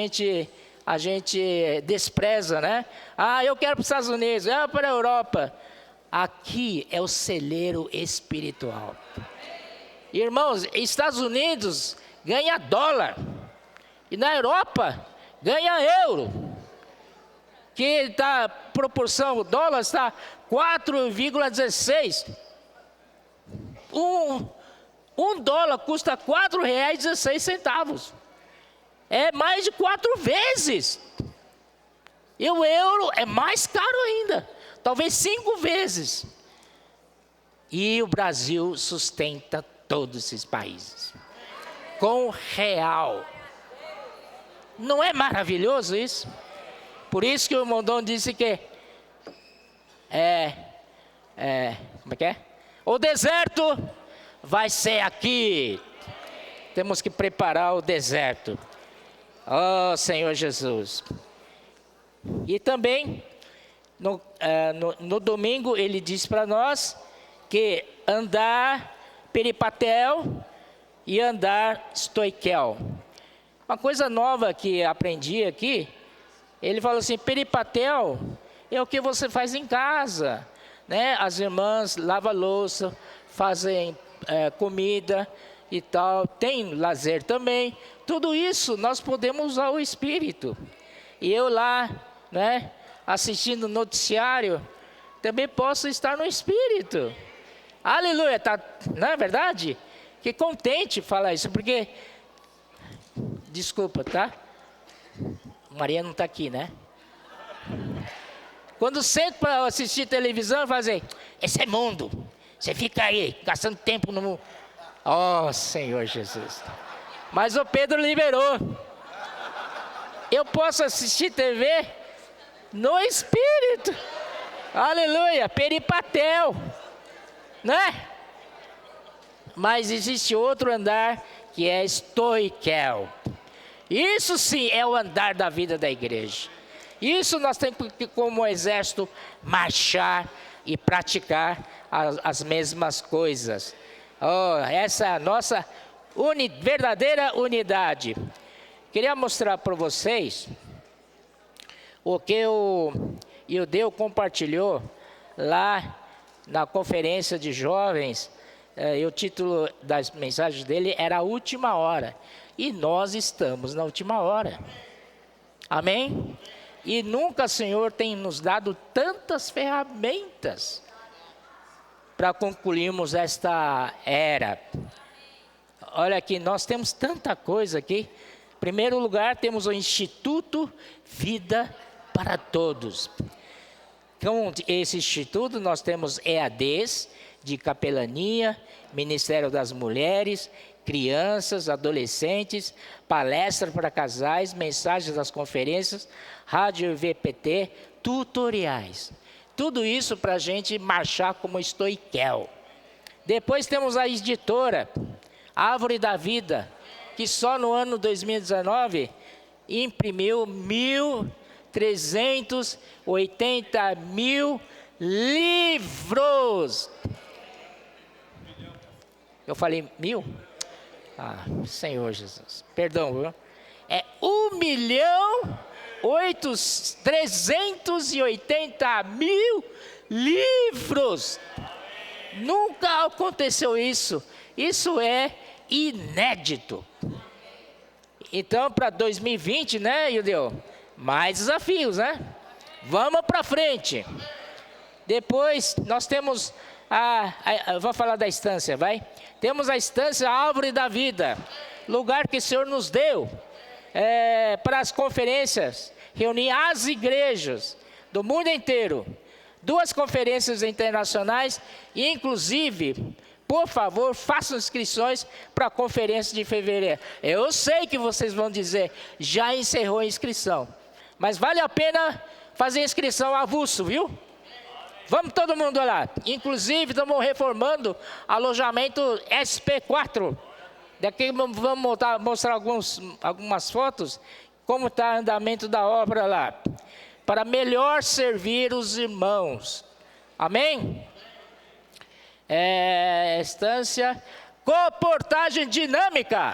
a gente despreza, né? Eu quero para os Estados Unidos, eu quero para a Europa. Aqui é o celeiro espiritual. Irmãos, Estados Unidos ganha dólar. E na Europa ganha euro. Que está, proporção, o dólar está 4,16. Um dólar custa R$ 4,16. É mais de 4 vezes. E o euro é mais caro ainda. Talvez 5 vezes. E o Brasil sustenta todos esses países. Com real. Não é maravilhoso isso? Por isso que o Mondon disse que como é que é? O deserto vai ser aqui. Temos que preparar o deserto. Oh, Senhor Jesus. E também, no domingo, ele diz para nós que andar peripatel e andar stoikel. Uma coisa nova que aprendi aqui, ele falou assim, peripatel é o que você faz em casa, né? As irmãs lavam louça, fazem comida e tal, tem lazer também. Tudo isso nós podemos usar o Espírito. E eu lá, né, assistindo o noticiário, também posso estar no Espírito. Aleluia, tá, não é verdade? Que contente falar isso, porque... Desculpa, tá? Maria não está aqui, né? Quando sento para assistir televisão, eu falo assim, esse é mundo. Você fica aí, gastando tempo no mundo. Oh, Senhor Jesus. Mas o Pedro liberou. Eu posso assistir TV no Espírito. Aleluia, peripatel. Né? Mas existe outro andar que é stoikel. Isso sim é o andar da vida da igreja. Isso nós temos que, como exército, marchar e praticar as mesmas coisas. Oh, essa é a nossa verdadeira unidade. Queria mostrar para vocês o que o Ildeu compartilhou lá na conferência de jovens. E o título das mensagens dele era A Última Hora. E nós estamos na última hora. Amém? E nunca o Senhor tem nos dado tantas ferramentas para concluirmos esta era. Olha aqui, nós temos tanta coisa aqui. Em primeiro lugar, temos o Instituto Vida para Todos. Com esse instituto, nós temos EADs de capelania, Ministério das Mulheres, crianças, adolescentes, palestras para casais, mensagens das conferências, rádio VPT, tutoriais. Tudo isso para a gente marchar como stoikel. Depois temos a editora, Árvore da Vida, que só no ano 2019 imprimiu 1.380 mil livros. Eu falei 1.000? Ah, Senhor Jesus, perdão, viu? É 1.380 mil livros. Nunca aconteceu isso. Isso é inédito. Então, para 2020, né, Ildeu? Mais desafios, né? Vamos para frente. Depois, nós temos eu vou falar da estância, vai? Temos a estância Árvore da Vida, lugar que o Senhor nos deu para as conferências, reunir as igrejas do mundo inteiro. 2 conferências internacionais, e inclusive, por favor, façam inscrições para a conferência de fevereiro. Eu sei que vocês vão dizer, já encerrou a inscrição, mas vale a pena fazer inscrição avulso, viu? Vamos todo mundo lá. Inclusive, estamos reformando alojamento SP4. Daqui vamos mostrar algumas fotos, como está o andamento da obra lá. Para melhor servir os irmãos. Amém? Estância, comportagem dinâmica.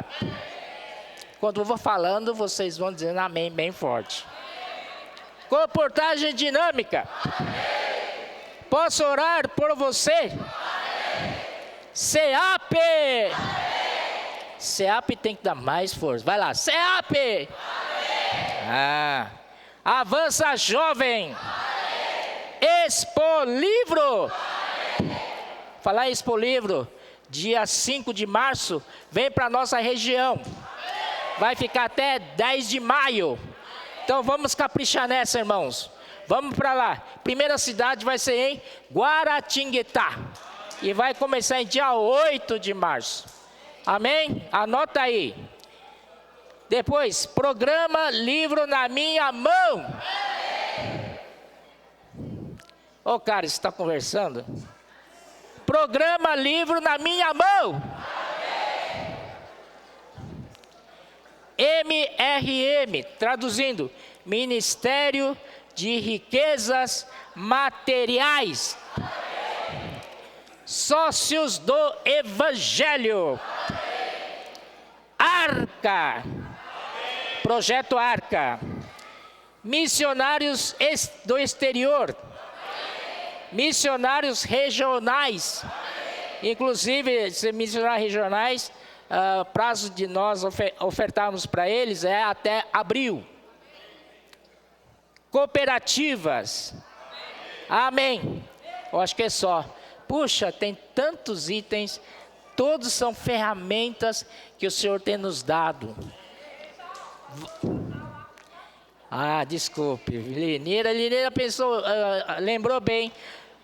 Quando eu vou falando, vocês vão dizendo amém bem forte. Comportagem dinâmica. Posso orar por você? SEAP. SEAP tem que dar mais força. Vai lá, SEAP. Avança Jovem. Expo Livro. Falar Expo Livro, dia 5 de março, vem para nossa região. Vai ficar até 10 de maio. Então vamos caprichar nessa, irmãos. Vamos para lá. Primeira cidade vai ser em Guaratinguetá. E vai começar em dia 8 de março. Amém? Anota aí. Depois, programa Livro na Minha Mão. Ô, cara, você está conversando? Programa Livro na Minha Mão. MRM, traduzindo, Ministério de Riquezas Materiais. Sócios do Evangelho. Arca. Projeto Arca. Missionários do exterior. Missionários regionais. Inclusive, se missionários regionais, prazo de nós ofertarmos para eles é até abril. Cooperativas. Amém. Eu acho que é só. Puxa, tem tantos itens, todos são ferramentas que o Senhor tem nos dado. Desculpe, Lineira pensou, lembrou bem.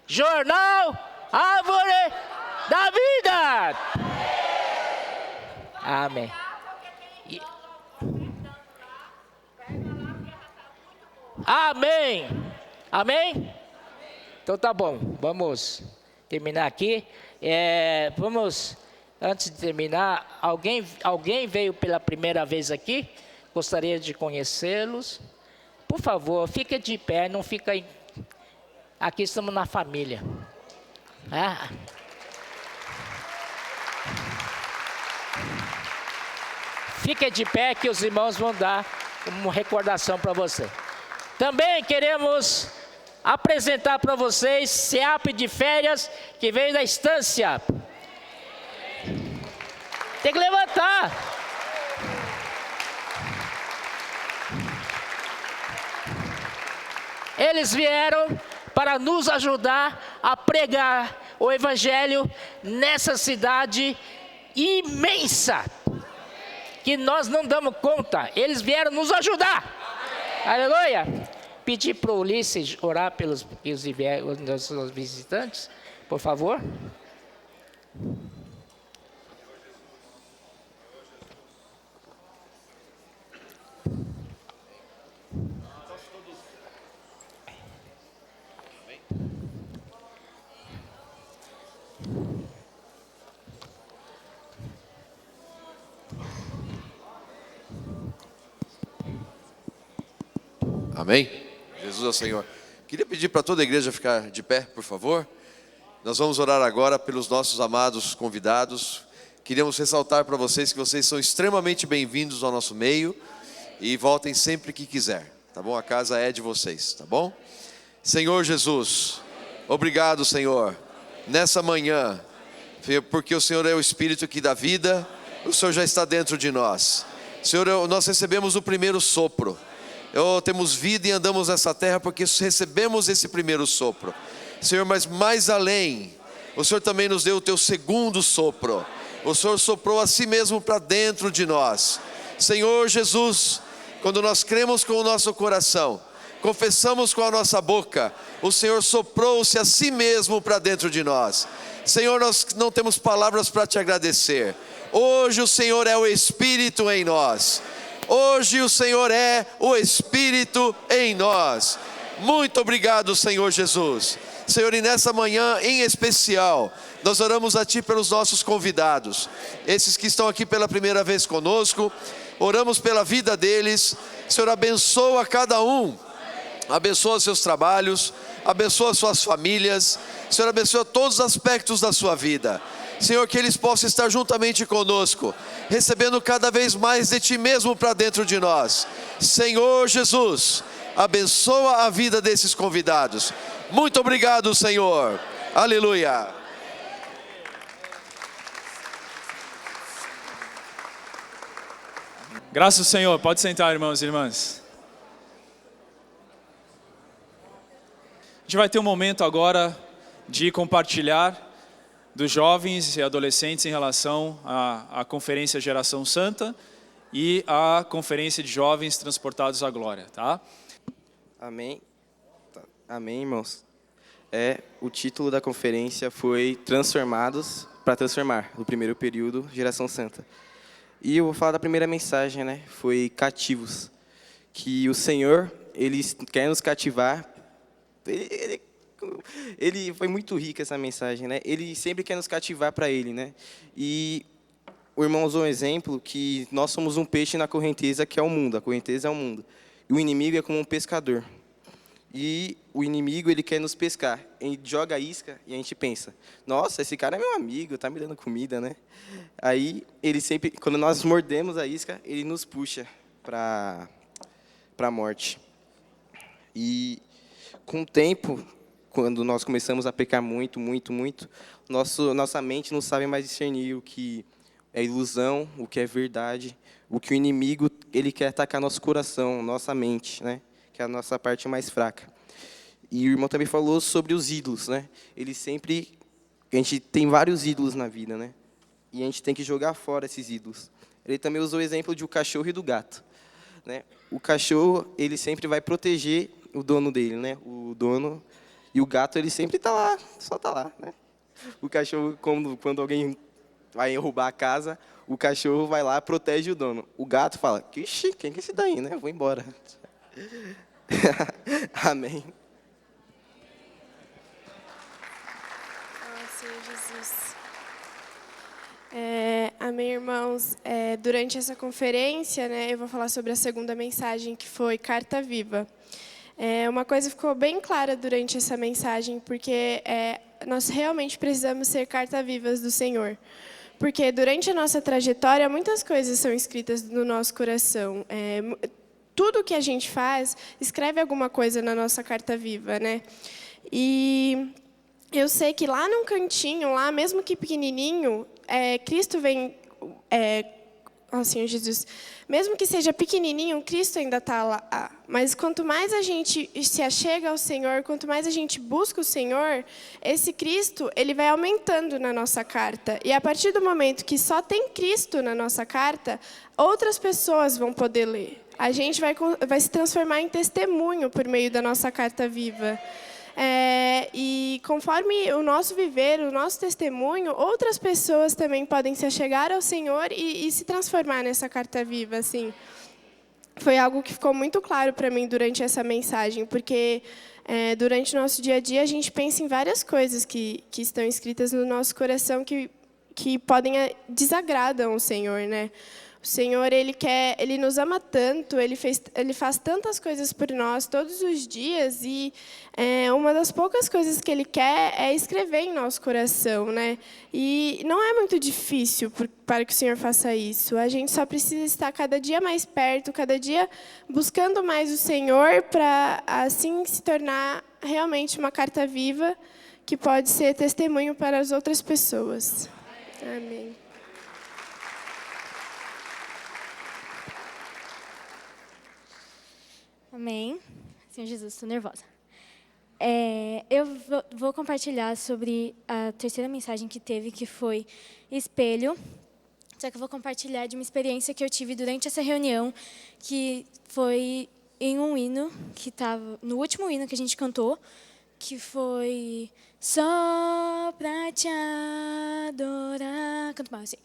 Jornal Árvore da Vida. Amém. Amém. Amém? Então tá bom, vamos terminar aqui. Vamos, antes de terminar, alguém veio pela primeira vez aqui? Gostaria de conhecê-los. Por favor, fique de pé, não fica aí. Aqui estamos na família. Fique de pé que os irmãos vão dar uma recordação para você. Também queremos apresentar para vocês SEAP de férias que veio da estância. Tem que levantar. Eles vieram para nos ajudar a pregar o Evangelho nessa cidade imensa, que nós não damos conta. Eles vieram nos ajudar. Aleluia. Pedir para o Ulisses orar pelos nossos visitantes, por favor. Amém? Jesus é o Senhor. Queria pedir para toda a igreja ficar de pé, por favor. Nós vamos orar agora pelos nossos amados convidados. Queríamos ressaltar para vocês que vocês são extremamente bem-vindos ao nosso meio e voltem sempre que quiser, tá bom? A casa é de vocês, tá bom? Senhor Jesus, obrigado, Senhor, nessa manhã, porque o Senhor é o Espírito que dá vida, o Senhor já está dentro de nós. Senhor, nós recebemos o primeiro sopro. Temos vida e andamos nessa terra porque recebemos esse primeiro sopro. Senhor, mas mais além, o Senhor também nos deu o teu segundo sopro. O Senhor soprou a si mesmo para dentro de nós. Senhor Jesus, quando nós cremos com o nosso coração, confessamos com a nossa boca, o Senhor soprou-se a si mesmo para dentro de nós. Senhor, nós não temos palavras para te agradecer. Hoje o Senhor é o Espírito em nós. Hoje o Senhor é o Espírito em nós. Muito obrigado, Senhor Jesus. Senhor, e nessa manhã em especial, nós oramos a Ti pelos nossos convidados, esses que estão aqui pela primeira vez conosco. Oramos pela vida deles. Senhor, abençoa cada um, abençoa seus trabalhos, abençoa suas famílias. Senhor, abençoa todos os aspectos da sua vida. Senhor, que eles possam estar juntamente conosco, recebendo cada vez mais de Ti mesmo para dentro de nós. Senhor Jesus, abençoa a vida desses convidados. Muito obrigado, Senhor. Aleluia. Graças ao Senhor. Pode sentar, irmãos e irmãs. A gente vai ter um momento agora de compartilhar dos jovens e adolescentes em relação à Conferência Geração Santa e à Conferência de Jovens Transportados à Glória, tá? Amém. Amém, irmãos. O título da conferência foi Transformados para Transformar, no primeiro período, Geração Santa. E eu vou falar da primeira mensagem, né? Foi cativos. Que o Senhor, Ele quer nos cativar. Ele foi muito rica essa mensagem, né? Ele sempre quer nos cativar para Ele, né? E o irmão usou um exemplo que nós somos um peixe na correnteza que é o mundo. A correnteza é o mundo. E o inimigo é como um pescador. E o inimigo, ele quer nos pescar. Ele joga a isca e a gente pensa, nossa, esse cara é meu amigo, tá me dando comida, né? Aí, ele sempre, quando nós mordemos a isca, ele nos puxa para a morte. E com o tempo, quando nós começamos a pecar muito, nossa mente não sabe mais discernir o que é ilusão, o que é verdade, o que o inimigo, ele quer atacar nosso coração, nossa mente, né? Que é a nossa parte mais fraca. E o irmão também falou sobre os ídolos, né? A gente tem vários ídolos na vida, né? E a gente tem que jogar fora esses ídolos. Ele também usou o exemplo de o cachorro e do gato, né? O cachorro, ele sempre vai proteger o dono dele, né? O dono, e o gato, ele sempre está lá, só está lá, né? O cachorro, quando alguém vai roubar a casa, o cachorro vai lá, protege o dono. O gato fala, ixi, quem que é esse daí, né? Vou embora. Amém. Senhor Jesus. Amém, irmãos. Durante essa conferência, né, eu vou falar sobre a segunda mensagem, que foi Carta Viva. Uma coisa ficou bem clara durante essa mensagem, porque nós realmente precisamos ser carta-vivas do Senhor. Porque durante a nossa trajetória, muitas coisas são escritas no nosso coração. Tudo que a gente faz, escreve alguma coisa na nossa carta viva, né? E eu sei que lá num cantinho, lá mesmo que pequenininho, Cristo vem... Senhor Jesus, mesmo que seja pequenininho, Cristo ainda está lá. Mas quanto mais a gente se achega ao Senhor, quanto mais a gente busca o Senhor, esse Cristo, ele vai aumentando na nossa carta. E a partir do momento que só tem Cristo na nossa carta, outras pessoas vão poder ler. A gente vai se transformar em testemunho por meio da nossa carta viva. E conforme o nosso viver, o nosso testemunho, outras pessoas também podem se achegar ao Senhor e se transformar nessa carta viva, assim. Foi algo que ficou muito claro para mim durante essa mensagem, porque durante o nosso dia a dia a gente pensa em várias coisas que estão escritas no nosso coração que podem desagradam o Senhor, né? O Senhor, Ele nos ama tanto, Ele faz tantas coisas por nós todos os dias, e uma das poucas coisas que Ele quer é escrever em nosso coração, né? E não é muito difícil para que o Senhor faça isso. A gente só precisa estar cada dia mais perto, cada dia buscando mais o Senhor, para assim se tornar realmente uma carta viva que pode ser testemunho para as outras pessoas. Amém. Amém. Senhor Jesus, estou nervosa. Eu vou compartilhar sobre a terceira mensagem que teve, que foi espelho. Só que eu vou compartilhar de uma experiência que eu tive durante essa reunião, que foi em um hino, que estava no último hino que a gente cantou, que foi só pra te adorar. Canto mal, assim.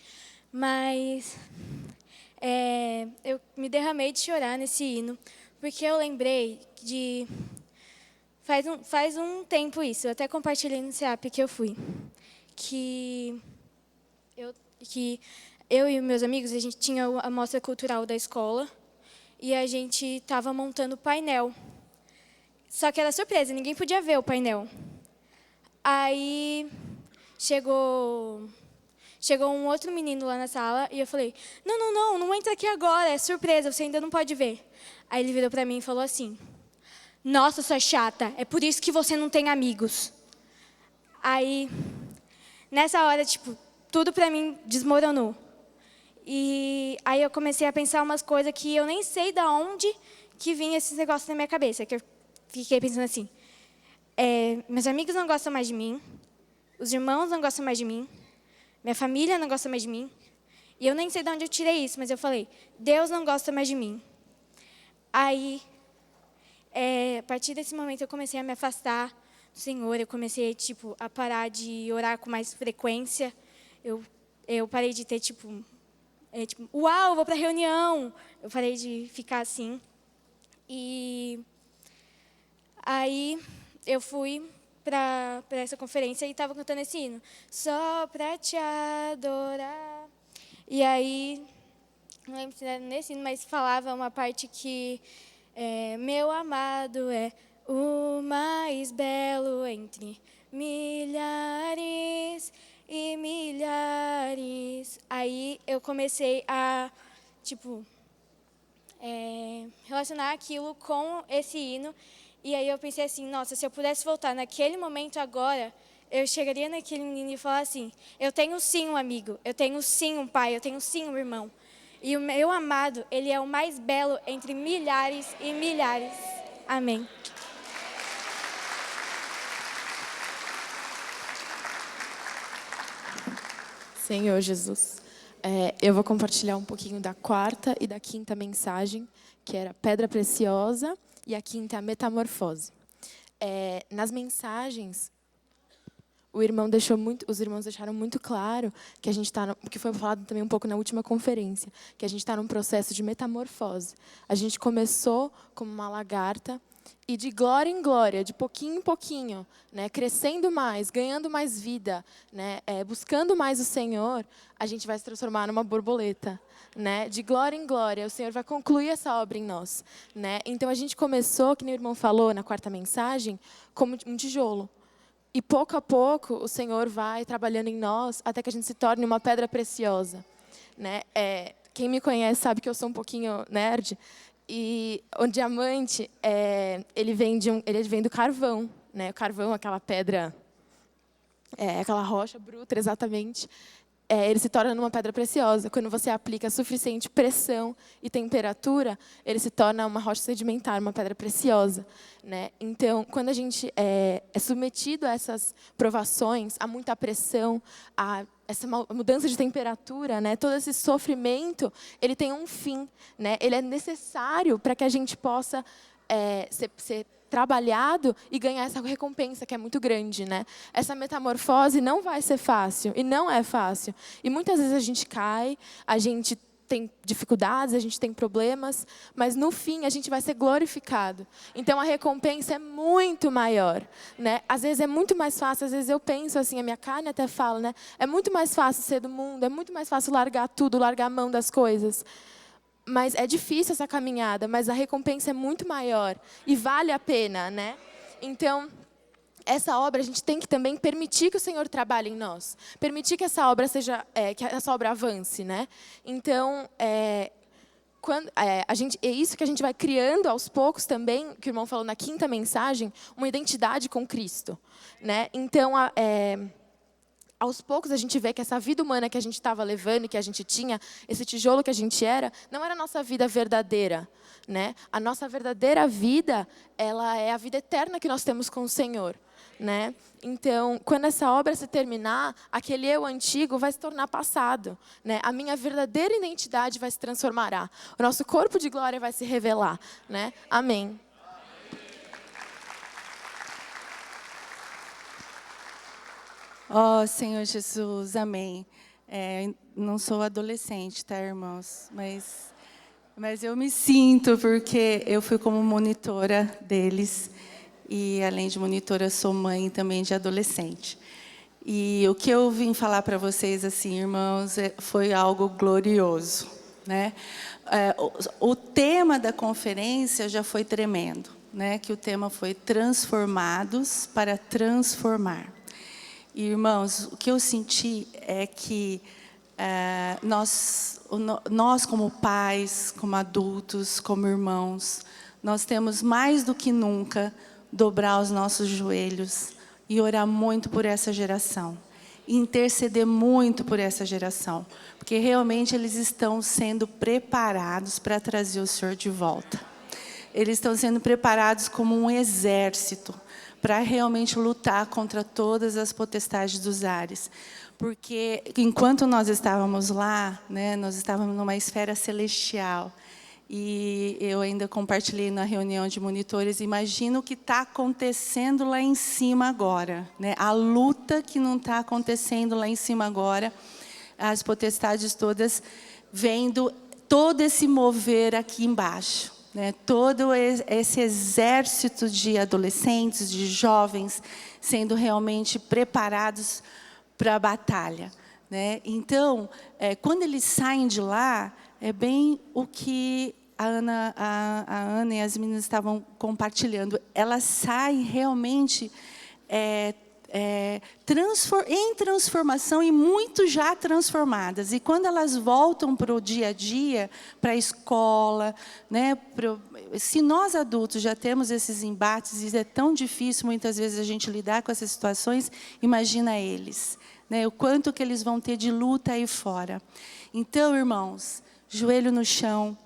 Mas eu me derramei de chorar nesse hino, porque eu lembrei de... Faz um tempo isso, eu até compartilhei no CEAP que eu fui. Que eu e meus amigos, a gente tinha a mostra cultural da escola e a gente estava montando o painel. Só que era surpresa, ninguém podia ver o painel. Aí chegou um outro menino lá na sala e eu falei, não entra aqui agora, é surpresa, você ainda não pode ver. Aí ele virou para mim e falou assim, nossa, sua chata, é por isso que você não tem amigos. Aí, nessa hora, tudo para mim desmoronou. E aí eu comecei a pensar umas coisas que eu nem sei de onde que vinha esses negócios na minha cabeça. Que eu fiquei pensando assim, meus amigos não gostam mais de mim, os irmãos não gostam mais de mim, minha família não gosta mais de mim. E eu nem sei de onde eu tirei isso, mas eu falei, Deus não gosta mais de mim. Aí, a partir desse momento, eu comecei a me afastar do Senhor. Eu comecei, a parar de orar com mais frequência. Eu parei de ter, uau, vou para a reunião. Eu parei de ficar assim. E aí, eu fui para essa conferência e estava cantando esse hino. Só para te adorar. E aí, não lembro se era nesse hino, mas falava uma parte que meu amado é o mais belo entre milhares e milhares. Aí eu comecei a, relacionar aquilo com esse hino. E aí eu pensei assim, nossa, se eu pudesse voltar naquele momento agora, eu chegaria naquele menino e falar assim, eu tenho sim um amigo, eu tenho sim um pai, eu tenho sim um irmão. E o meu amado, ele é o mais belo entre milhares e milhares. Amém. Senhor Jesus, eu vou compartilhar um pouquinho da quarta e da quinta mensagem, que era Pedra Preciosa, e a quinta, a Metamorfose. Nas mensagens, os irmãos deixaram muito claro que a gente está, que foi falado também um pouco na última conferência, que a gente está num processo de metamorfose. A gente começou como uma lagarta e de glória em glória, de pouquinho em pouquinho, né, crescendo mais, ganhando mais vida, né, buscando mais o Senhor, a gente vai se transformar numa borboleta. Né, de glória em glória, o Senhor vai concluir essa obra em nós. Né? Então, a gente começou, que nem o irmão falou na quarta mensagem, como um tijolo. E pouco a pouco, o Senhor vai trabalhando em nós até que a gente se torne uma pedra preciosa. Né? Quem me conhece sabe que eu sou um pouquinho nerd. E o diamante, ele vem do carvão. Né? O carvão, aquela pedra, aquela rocha bruta, exatamente. Ele se torna uma pedra preciosa. Quando você aplica suficiente pressão e temperatura, ele se torna uma rocha sedimentar, uma pedra preciosa. Né? Então, quando a gente é submetido a essas provações, a muita pressão, a essa mudança de temperatura, né? Todo esse sofrimento, ele tem um fim. Né? Ele é necessário para que a gente possa ser trabalhado e ganhar essa recompensa que é muito grande, né? Essa metamorfose não vai ser fácil e não é fácil. E muitas vezes a gente cai, a gente tem dificuldades, a gente tem problemas, mas no fim a gente vai ser glorificado. Então a recompensa é muito maior, né? Às vezes é muito mais fácil, às vezes eu penso assim, a minha carne até fala, né? É muito mais fácil ser do mundo, é muito mais fácil largar tudo, largar a mão das coisas. Mas é difícil essa caminhada, mas a recompensa é muito maior e vale a pena, né? Então, essa obra a gente tem que também permitir que o Senhor trabalhe em nós, permitir que essa obra que essa obra avance, né? Então, é isso que a gente vai criando aos poucos também, que o irmão falou na quinta mensagem, uma identidade com Cristo, né? Então, aos poucos a gente vê que essa vida humana que a gente estava levando, que a gente tinha, esse tijolo que a gente era, não era a nossa vida verdadeira. Né? A nossa verdadeira vida, ela é a vida eterna que nós temos com o Senhor. Né? Então, quando essa obra se terminar, aquele eu antigo vai se tornar passado. Né? A minha verdadeira identidade vai se transformar. O nosso corpo de glória vai se revelar. Né? Amém. Ó Senhor Jesus, amém. Não sou adolescente, tá, irmãos? Mas eu me sinto, porque eu fui como monitora deles. E, além de monitora, sou mãe também de adolescente. E o que eu vim falar para vocês, assim, irmãos, foi algo glorioso. Né? O tema da conferência já foi tremendo. Né? Que o tema foi Transformados para Transformar. E, irmãos, o que eu senti é que nós como pais, como adultos, como irmãos, nós temos mais do que nunca dobrar os nossos joelhos e orar muito por essa geração. interceder muito por essa geração, porque realmente eles estão sendo preparados para trazer o Senhor de volta. Eles estão sendo preparados como um exército para realmente lutar contra todas as potestades dos ares. Porque enquanto nós estávamos lá, né, nós estávamos numa esfera celestial. E eu ainda compartilhei na reunião de monitores, imagina o que está acontecendo lá em cima agora, né? A luta que não está acontecendo lá em cima agora, as potestades todas vendo todo esse mover aqui embaixo, né? Todo esse exército de adolescentes, de jovens, sendo realmente preparados para a batalha, né? Então, quando eles saem de lá, é bem o que a Ana e as meninas estavam compartilhando. Elas saem realmente em transformação e muito já transformadas. E quando elas voltam para o dia a dia, para a escola, né, se nós adultos já temos esses embates e é tão difícil muitas vezes a gente lidar com essas situações, imagina eles, né, o quanto que eles vão ter de luta aí fora. Então, irmãos, joelho no chão,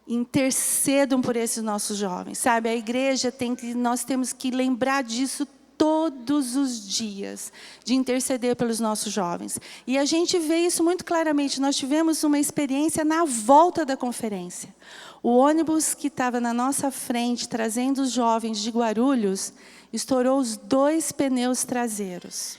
intercedam por esses nossos jovens, sabe? A igreja nós temos que lembrar disso todos os dias, de interceder pelos nossos jovens. E a gente vê isso muito claramente. Nós tivemos uma experiência na volta da conferência. O ônibus que estava na nossa frente, trazendo os jovens de Guarulhos, estourou os 2 pneus traseiros.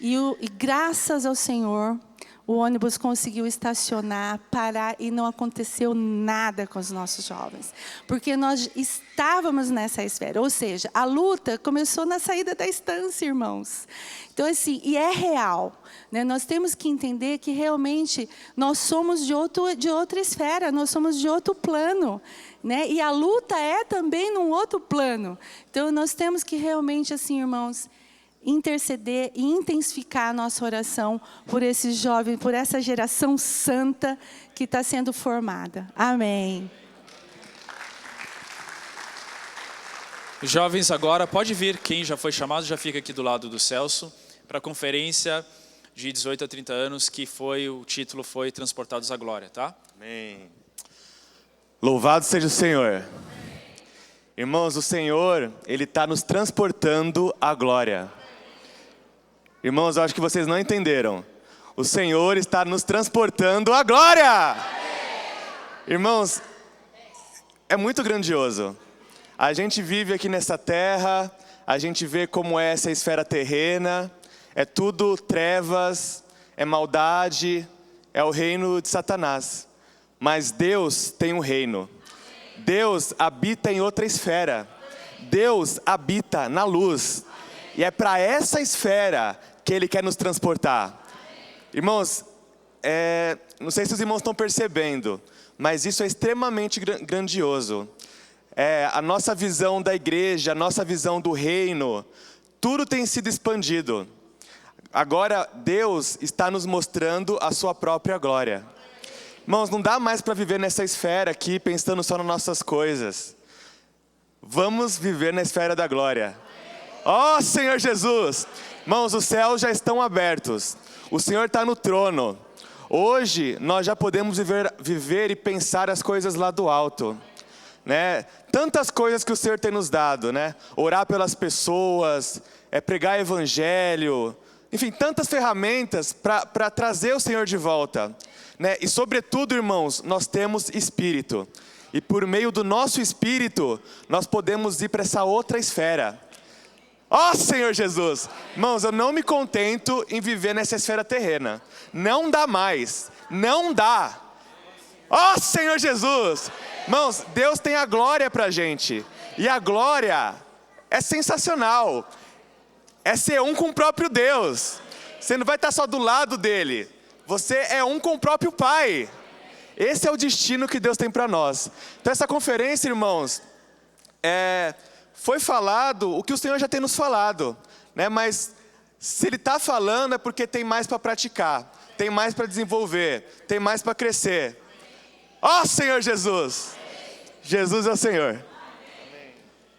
E graças ao Senhor, o ônibus conseguiu estacionar, parar e não aconteceu nada com os nossos jovens. Porque nós estávamos nessa esfera. Ou seja, a luta começou na saída da estância, irmãos. Então, assim, e é real, né? Nós temos que entender que realmente nós somos de outra esfera, nós somos de outro plano, né? E a luta é também num outro plano. Então, nós temos que realmente, assim, irmãos, interceder e intensificar a nossa oração por esses jovens, por essa geração santa que está sendo formada. Amém. Jovens, agora pode vir, quem já foi chamado já fica aqui do lado do Celso, para a conferência de 18 a 30 anos, que o título foi Transportados à Glória, tá? Amém. Louvado seja o Senhor. Irmãos, o Senhor, Ele está nos transportando à glória. Irmãos, eu acho que vocês não entenderam. O Senhor está nos transportando à glória. Irmãos, é muito grandioso. A gente vive aqui nessa terra, a gente vê como é essa esfera terrena, é tudo trevas, é maldade, é o reino de Satanás. Mas Deus tem um reino. Deus habita em outra esfera. Deus habita na luz. E é para essa esfera que Ele quer nos transportar. Irmãos, não sei se os irmãos estão percebendo, mas isso é extremamente grandioso. A nossa visão da igreja, a nossa visão do reino, tudo tem sido expandido. Agora Deus está nos mostrando a sua própria glória. Irmãos, não dá mais para viver nessa esfera aqui, pensando só nas nossas coisas. Vamos viver na esfera da glória. Ó Senhor Jesus! Irmãos, os céus já estão abertos. O Senhor está no trono. Hoje, nós já podemos viver e pensar as coisas lá do alto, né? Tantas coisas que o Senhor tem nos dado, né? Orar pelas pessoas, pregar evangelho, enfim, tantas ferramentas para trazer o Senhor de volta, né? E sobretudo, irmãos, nós temos espírito. E por meio do nosso espírito, nós podemos ir para essa outra esfera. Ó Senhor Jesus! Irmãos, eu não me contento em viver nessa esfera terrena. Não dá mais. Não dá. Ó Senhor Jesus! Irmãos, Deus tem a glória para a gente. E a glória é sensacional. É ser um com o próprio Deus. Você não vai estar só do lado dele. Você é um com o próprio Pai. Esse é o destino que Deus tem para nós. Então essa conferência, irmãos, foi falado o que o Senhor já tem nos falado, né? Mas se Ele está falando é porque tem mais para praticar, tem mais para desenvolver, tem mais para crescer. Ó Senhor Jesus! Jesus é o Senhor.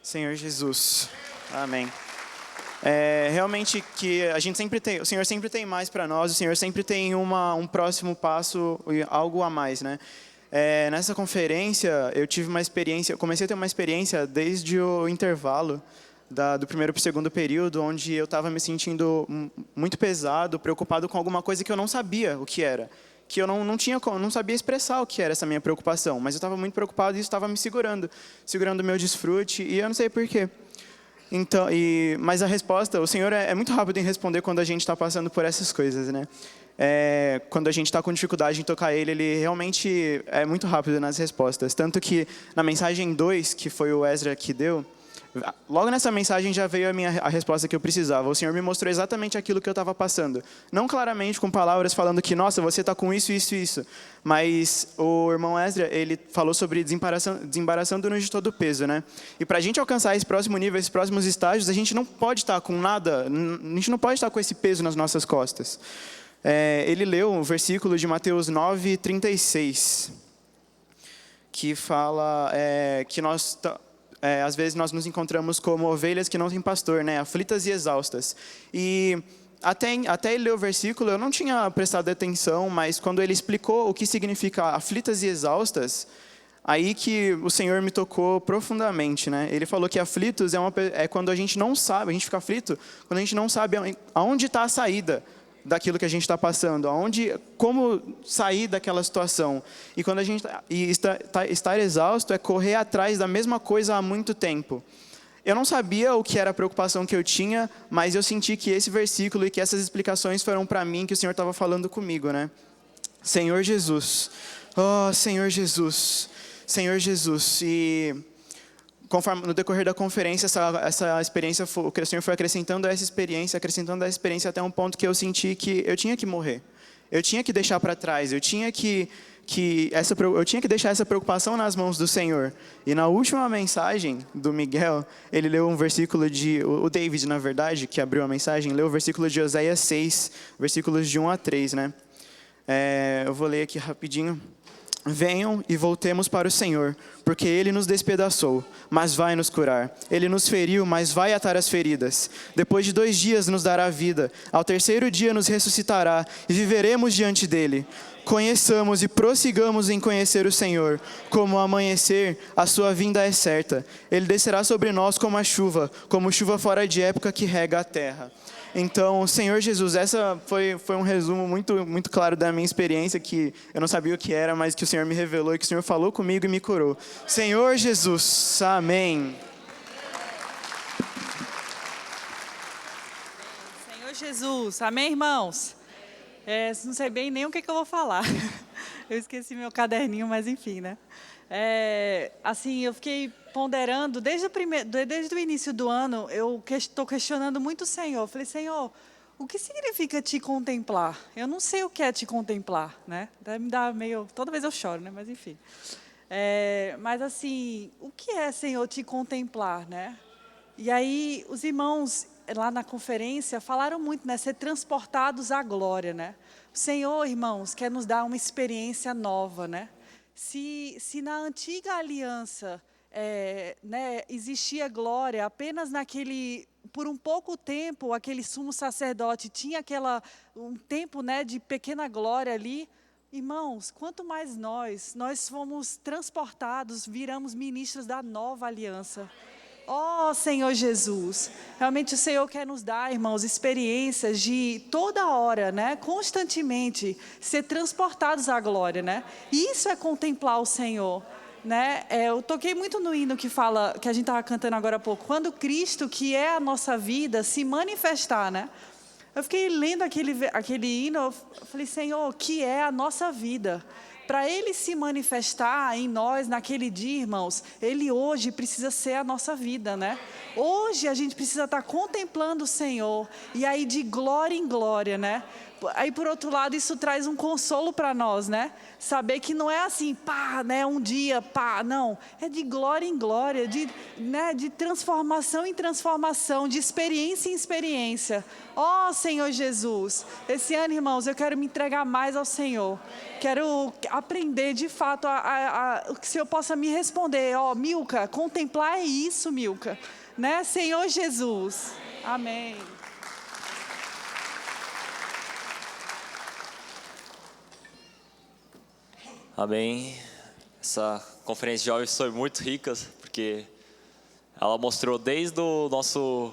Senhor Jesus. Amém. Realmente que a gente sempre tem, o Senhor sempre tem mais para nós, o Senhor sempre tem um próximo passo, algo a mais, né? Nessa conferência eu tive uma experiência, eu comecei a ter uma experiência desde o intervalo do primeiro para o segundo período, onde eu estava me sentindo muito pesado, preocupado com alguma coisa que eu não sabia o que era, que eu não sabia expressar o que era essa minha preocupação, mas eu estava muito preocupado e isso estava me segurando o meu desfrute, e eu não sei porquê. Então, mas a resposta, o Senhor é muito rápido em responder quando a gente está passando por essas coisas, né? Quando a gente está com dificuldade em tocar Ele realmente é muito rápido nas respostas. Tanto que na mensagem 2, que foi o Ezra que deu, logo nessa mensagem já veio a resposta que eu precisava. O Senhor me mostrou exatamente aquilo que eu estava passando. Não claramente com palavras falando que, nossa, você está com isso, isso, isso. Mas o irmão Ezra, ele falou sobre desembaraçando-nos de todo o peso, né? E para a gente alcançar esse próximo nível, esses próximos estágios, a gente não pode estar com nada, a gente não pode estar com esse peso nas nossas costas. Ele leu o versículo de Mateus 9:36, que fala que às vezes nós nos encontramos como ovelhas que não têm pastor, né? Aflitas e exaustas. E até ele ler o versículo, eu não tinha prestado atenção, mas quando ele explicou o que significa aflitas e exaustas, aí que o Senhor me tocou profundamente, né? Ele falou que aflitos é quando a gente não sabe, a gente fica aflito quando a gente não sabe aonde está a saída daquilo que a gente está passando, como sair daquela situação. E quando a gente estar exausto é correr atrás da mesma coisa há muito tempo. Eu não sabia o que era a preocupação que eu tinha, mas eu senti que esse versículo e que essas explicações foram para mim, que o Senhor estava falando comigo, né? Senhor Jesus, oh Senhor Jesus, Senhor Jesus. E conforme no decorrer da conferência, essa experiência, o Senhor foi acrescentando a essa experiência até um ponto que eu senti que eu tinha que morrer. Eu tinha que deixar para trás, eu tinha que deixar essa preocupação nas mãos do Senhor. E na última mensagem do Miguel, ele leu um versículo o David, na verdade, que abriu a mensagem, leu o versículo de Oséias 6, versículos de 1-3, né? Eu vou ler aqui rapidinho. Venham e voltemos para o Senhor, porque Ele nos despedaçou, mas vai nos curar. Ele nos feriu, mas vai atar as feridas. Depois de 2 dias nos dará vida. Ao 3º dia nos ressuscitará e viveremos diante dEle. Conheçamos e prossigamos em conhecer o Senhor. Como o amanhecer, a sua vinda é certa. Ele descerá sobre nós como chuva fora de época que rega a terra. Então, Senhor Jesus, essa foi um resumo muito, muito claro da minha experiência, que eu não sabia o que era, mas que o Senhor me revelou e que o Senhor falou comigo e me curou. Senhor Jesus, amém. Senhor Jesus, amém, irmãos? Não sei bem nem o que eu vou falar. Eu esqueci meu caderninho, mas enfim, né? Assim, eu fiquei ponderando, desde o início do ano, eu estou questionando muito o Senhor. Eu falei, Senhor, o que significa te contemplar? Eu não sei o que é te contemplar, né? Me dá meio... Toda vez eu choro, né? Mas enfim. Mas assim, o que é, Senhor, te contemplar, né? E aí, os irmãos lá na conferência falaram muito, né? Ser transportados à glória, né? O Senhor, irmãos, quer nos dar uma experiência nova, né? Se na antiga aliança né, existia glória, apenas por um pouco tempo, aquele sumo sacerdote tinha um tempo, né, de pequena glória ali. Irmãos, quanto mais nós fomos transportados, viramos ministros da nova aliança. Oh, Senhor Jesus, realmente o Senhor quer nos dar, irmãos, experiências de toda hora, né, constantemente, ser transportados à glória, né? Isso é contemplar o Senhor, né? Eu toquei muito no hino que a gente estava cantando agora há pouco, quando Cristo, que é a nossa vida, se manifestar, né? Eu fiquei lendo aquele hino, eu falei, Senhor, que é a nossa vida? Para Ele se manifestar em nós naquele dia, irmãos, Ele hoje precisa ser a nossa vida, né? Hoje a gente precisa estar contemplando o Senhor, e aí de glória em glória, né? Aí, por outro lado, isso traz um consolo para nós, né? Saber que não é assim, pá, né? Um dia, pá, não. É de glória em glória, de transformação em transformação, de experiência em experiência. Ó, Senhor Jesus, esse ano, irmãos, eu quero me entregar mais ao Senhor. Quero aprender, de fato, que o Senhor possa me responder. Ó, Milka, contemplar é isso, Milka. Né? Senhor Jesus. Amém. Amém. Essa conferência de jovens foi muito rica, porque ela mostrou desde o nosso...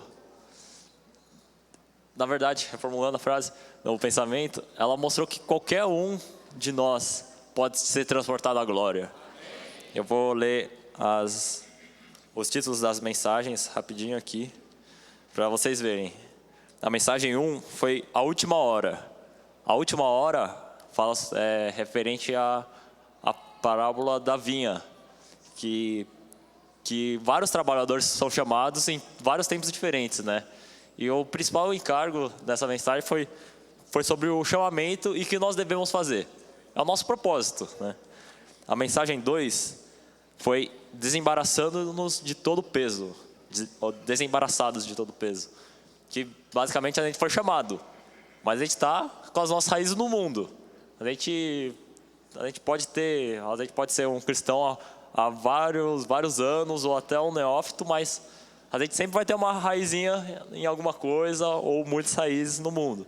Na verdade, reformulando a frase, o pensamento, ela mostrou que qualquer um de nós pode ser transportado à glória. Eu vou ler os títulos das mensagens rapidinho aqui, para vocês verem. A mensagem 1 foi a última hora. A última hora fala referente à parábola da vinha, que vários trabalhadores são chamados em vários tempos diferentes, né? E o principal encargo dessa mensagem foi sobre o chamamento e o que nós devemos fazer. É o nosso propósito, né? A mensagem 2 foi desembaraçando-nos de todo o peso, desembaraçados de todo o peso. Que basicamente a gente foi chamado, mas a gente está com as nossas raízes no mundo. A gente pode ser um cristão há vários anos ou até um neófito, mas a gente sempre vai ter uma raizinha em alguma coisa ou muitas raízes no mundo.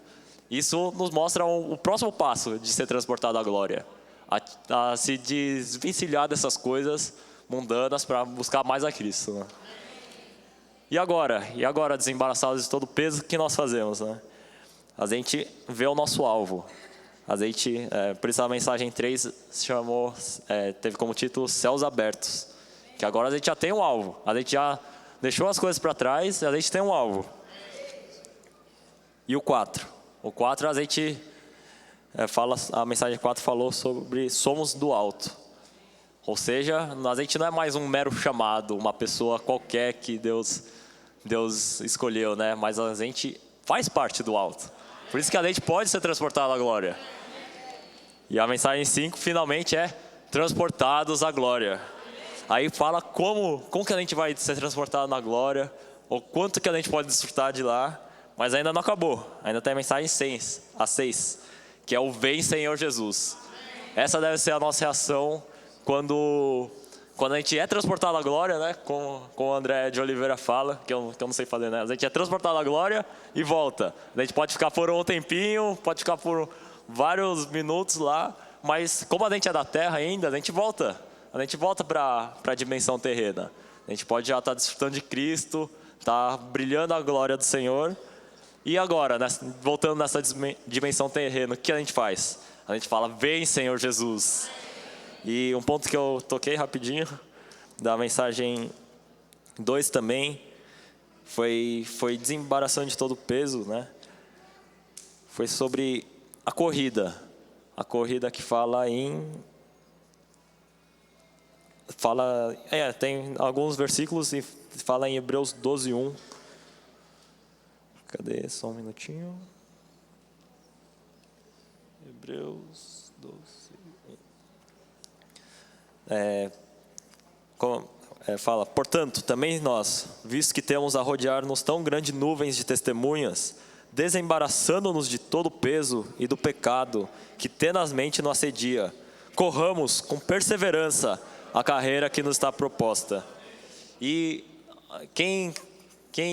Isso nos mostra o próximo passo de ser transportado à glória, a se desvencilhar dessas coisas mundanas para buscar mais a Cristo, né? E agora, desembaraçados de todo o peso, o que nós fazemos, né? A gente vê o nosso alvo. Por isso a mensagem 3 teve como título Céus Abertos. Que agora a gente já tem um alvo. A gente já deixou as coisas para trás e a gente tem um alvo. E o 4? O 4 a gente a mensagem 4 falou sobre somos do alto. Ou seja, a gente não é mais um mero chamado, uma pessoa qualquer que Deus escolheu, né? Mas a gente faz parte do alto. Por isso que a gente pode ser transportado à glória. E a mensagem 5 finalmente é transportados à glória. Aí fala como que a gente vai ser transportado na glória, ou quanto que a gente pode desfrutar de lá, mas ainda não acabou. Ainda tem a mensagem 6, que é o Vem Senhor Jesus. Essa deve ser a nossa reação quando a gente é transportado à glória, né? Como o André de Oliveira fala, que eu não sei fazer, né? A gente é transportado à glória e volta. A gente pode ficar por um tempinho, pode ficar por vários minutos lá, mas como a gente é da terra ainda, a gente volta para a dimensão terrena. A gente pode já estar desfrutando de Cristo, estar brilhando a glória do Senhor. E agora, voltando nessa dimensão terrena, o que a gente faz? A gente fala, vem Senhor Jesus. E um ponto que eu toquei rapidinho, da mensagem 2 também, foi desembaraçando de todo o peso, né? Foi sobre a corrida que tem alguns versículos e fala em Hebreus 12:1. Cadê? Só um minutinho. Hebreus 12:1. Fala, portanto, também nós, visto que temos a rodear-nos tão grande nuvens de testemunhas, desembaraçando-nos de todo o peso e do pecado que tenazmente nos assedia, corramos com perseverança a carreira que nos está proposta. E quem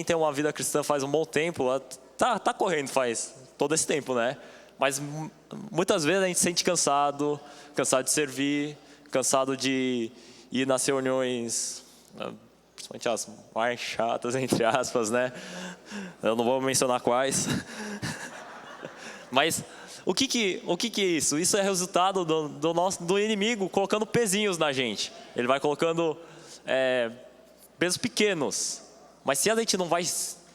tem uma vida cristã faz um bom tempo, tá correndo faz todo esse tempo, né? Mas muitas vezes a gente se sente cansado de servir, cansado de ir nas reuniões, principalmente as mais chatas, entre aspas, né? Eu não vou mencionar quais. Mas o que é isso? Isso é resultado do inimigo colocando pezinhos na gente. Ele vai colocando pesos pequenos. Mas se a gente não vai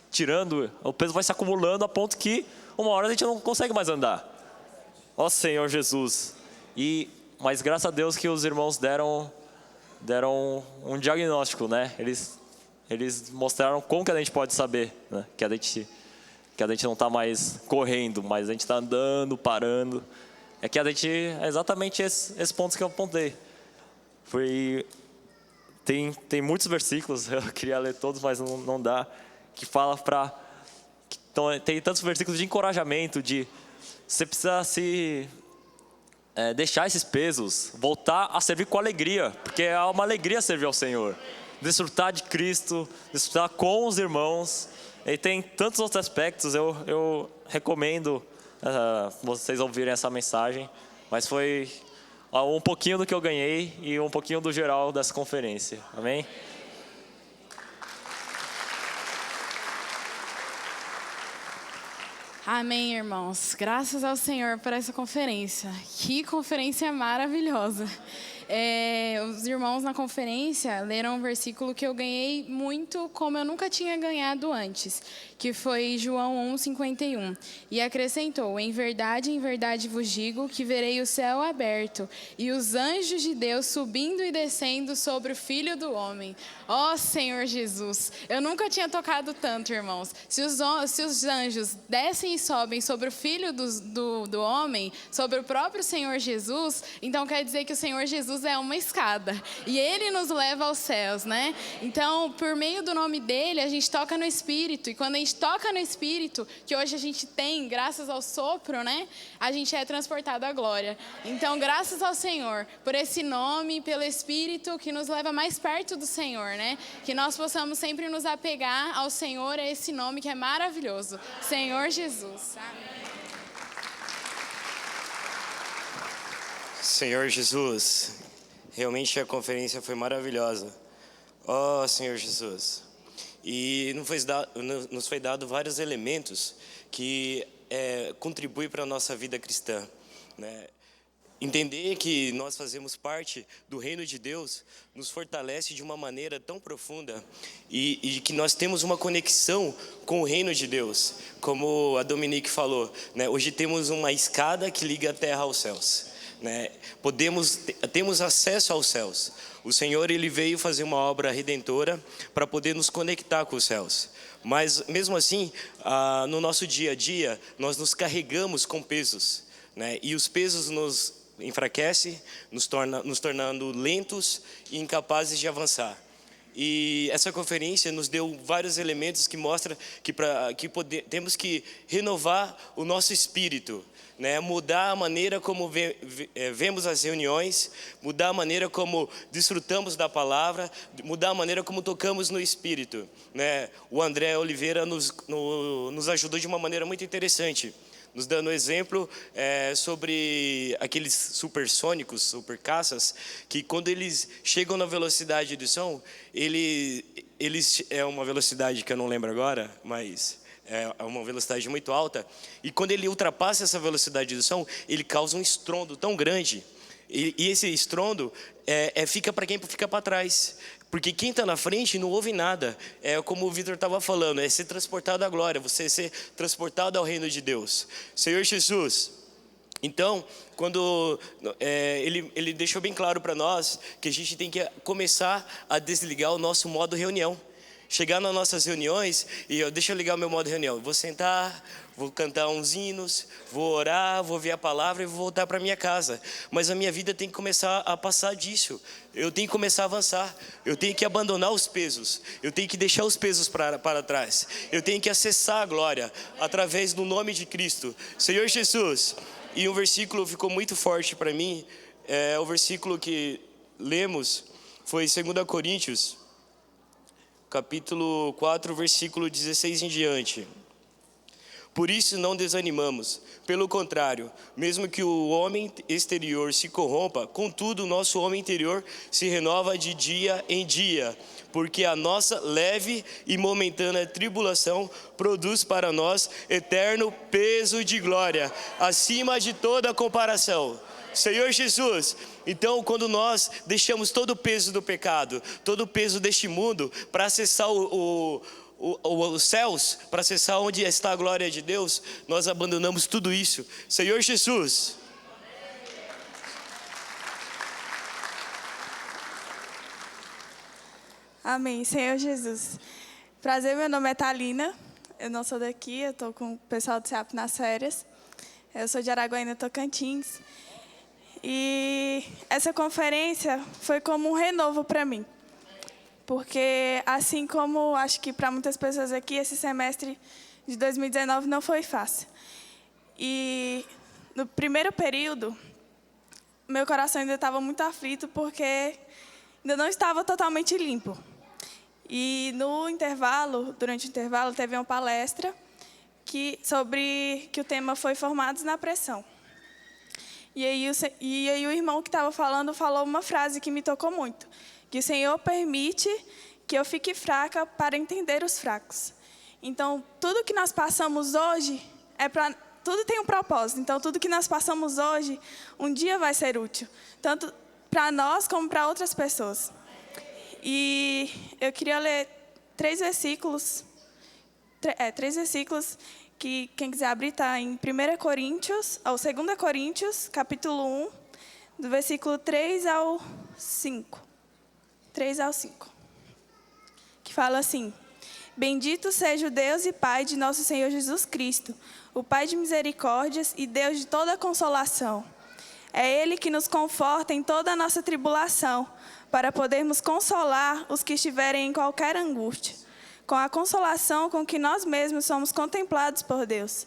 tirando, o peso vai se acumulando a ponto que uma hora a gente não consegue mais andar. Ó Senhor Jesus. Mas graças a Deus que os irmãos deram um diagnóstico, né? Eles mostraram como que a gente pode saber, né? Que a gente não está mais correndo, mas a gente está andando, parando. É exatamente esses pontos que eu apontei. Tem muitos versículos, eu queria ler todos, mas não dá, que fala tem tantos versículos de encorajamento, de você precisa deixar esses pesos, voltar a servir com alegria, porque é uma alegria servir ao Senhor, desfrutar de Cristo, desfrutar com os irmãos, E tem tantos outros aspectos, eu recomendo vocês ouvirem essa mensagem, mas foi um pouquinho do que eu ganhei e um pouquinho do geral dessa conferência. Amém? Amém, irmãos. Graças ao Senhor por essa conferência. Que conferência maravilhosa. Os irmãos na conferência leram um versículo que eu ganhei muito como eu nunca tinha ganhado antes, que foi João 1:51. E acrescentou: em verdade vos digo que verei o céu aberto e os anjos de Deus subindo e descendo sobre o Filho do Homem. Ó Senhor Jesus, eu nunca tinha tocado tanto, irmãos. Se os anjos descem e sobem sobre o Filho do Homem, sobre o próprio Senhor Jesus, então quer dizer que o Senhor Jesus é uma escada e Ele nos leva aos céus, né? Então, por meio do nome dEle, a gente toca no Espírito, e quando a gente toca no Espírito, que hoje a gente tem, graças ao sopro, né? A gente é transportado à glória. Então, graças ao Senhor, por esse nome, pelo Espírito que nos leva mais perto do Senhor, né? Que nós possamos sempre nos apegar ao Senhor, a esse nome que é maravilhoso, Senhor Jesus. Amém. Senhor Jesus, realmente a conferência foi maravilhosa. Ó Senhor Jesus. E nos foi dado vários elementos que contribuem para a nossa vida cristã, né? Entender que nós fazemos parte do reino de Deus nos fortalece de uma maneira tão profunda e que nós temos uma conexão com o reino de Deus. Como a Dominique falou, né? Hoje temos uma escada que liga a terra aos céus, né? Temos acesso aos céus. O Senhor, Ele veio fazer uma obra redentora para poder nos conectar com os céus. Mas mesmo assim, no nosso dia a dia, nós nos carregamos com pesos, né? E os pesos nos enfraquecem, nos tornando lentos e incapazes de avançar. E essa conferência nos deu vários elementos que mostram que temos que renovar o nosso espírito, né? Mudar a maneira como vemos as reuniões, mudar a maneira como desfrutamos da palavra, mudar a maneira como tocamos no espírito, né? O André Oliveira nos ajudou de uma maneira muito interessante, nos dando exemplo sobre aqueles supersônicos, supercaças, que quando eles chegam na velocidade de som, eles é uma velocidade que eu não lembro agora, mas é uma velocidade muito alta, e quando ele ultrapassa essa velocidade de som, ele causa um estrondo tão grande, e esse estrondo fica para quem fica para trás. Porque quem está na frente não ouve nada. É como o Vitor estava falando, é ser transportado à glória, você ser transportado ao reino de Deus. Senhor Jesus, então, quando ele deixou bem claro para nós que a gente tem que começar a desligar o nosso modo reunião. Chegar nas nossas reuniões e deixa eu ligar o meu modo reunião. Vou sentar, vou cantar uns hinos, vou orar, vou ver a palavra e vou voltar para minha casa. Mas a minha vida tem que começar a passar disso. Eu tenho que começar a avançar. Eu tenho que abandonar os pesos. Eu tenho que deixar os pesos para trás. Eu tenho que acessar a glória através do nome de Cristo. Senhor Jesus. E um versículo ficou muito forte para mim. O versículo que lemos foi 2 Coríntios. Capítulo 4, versículo 16 em diante. Por isso não desanimamos, pelo contrário, mesmo que o homem exterior se corrompa, contudo o nosso homem interior se renova de dia em dia, porque a nossa leve e momentânea tribulação produz para nós eterno peso de glória, acima de toda comparação. Senhor Jesus, então quando nós deixamos todo o peso do pecado, todo o peso deste mundo para acessar os céus, para acessar onde está a glória de Deus, nós abandonamos tudo isso. Senhor Jesus. Amém, Senhor Jesus. Prazer, meu nome é Thalina, eu não sou daqui, eu estou com o pessoal do CEAP nas férias. Eu sou de Araguaína, Tocantins. E essa conferência foi como um renovo para mim. Porque, assim como acho que para muitas pessoas aqui, esse semestre de 2019 não foi fácil. E no primeiro período, meu coração ainda estava muito aflito, porque ainda não estava totalmente limpo. E no intervalo, durante o intervalo, teve uma palestra sobre que o tema foi Formados na Pressão. E aí o irmão que estava falando falou uma frase que me tocou muito, que o Senhor permite que eu fique fraca para entender os fracos. Então, tudo que nós passamos hoje, tudo tem um propósito. Então, tudo que nós passamos hoje, um dia vai ser útil, tanto para nós como para outras pessoas. E eu queria ler 3 versículos, que quem quiser abrir está em 2 Coríntios, capítulo 1, do versículo 3 ao 5. 3 ao 5. Que fala assim: Bendito seja o Deus e Pai de nosso Senhor Jesus Cristo, o Pai de misericórdias e Deus de toda consolação. É Ele que nos conforta em toda a nossa tribulação, para podermos consolar os que estiverem em qualquer angústia, com a consolação com que nós mesmos somos contemplados por Deus.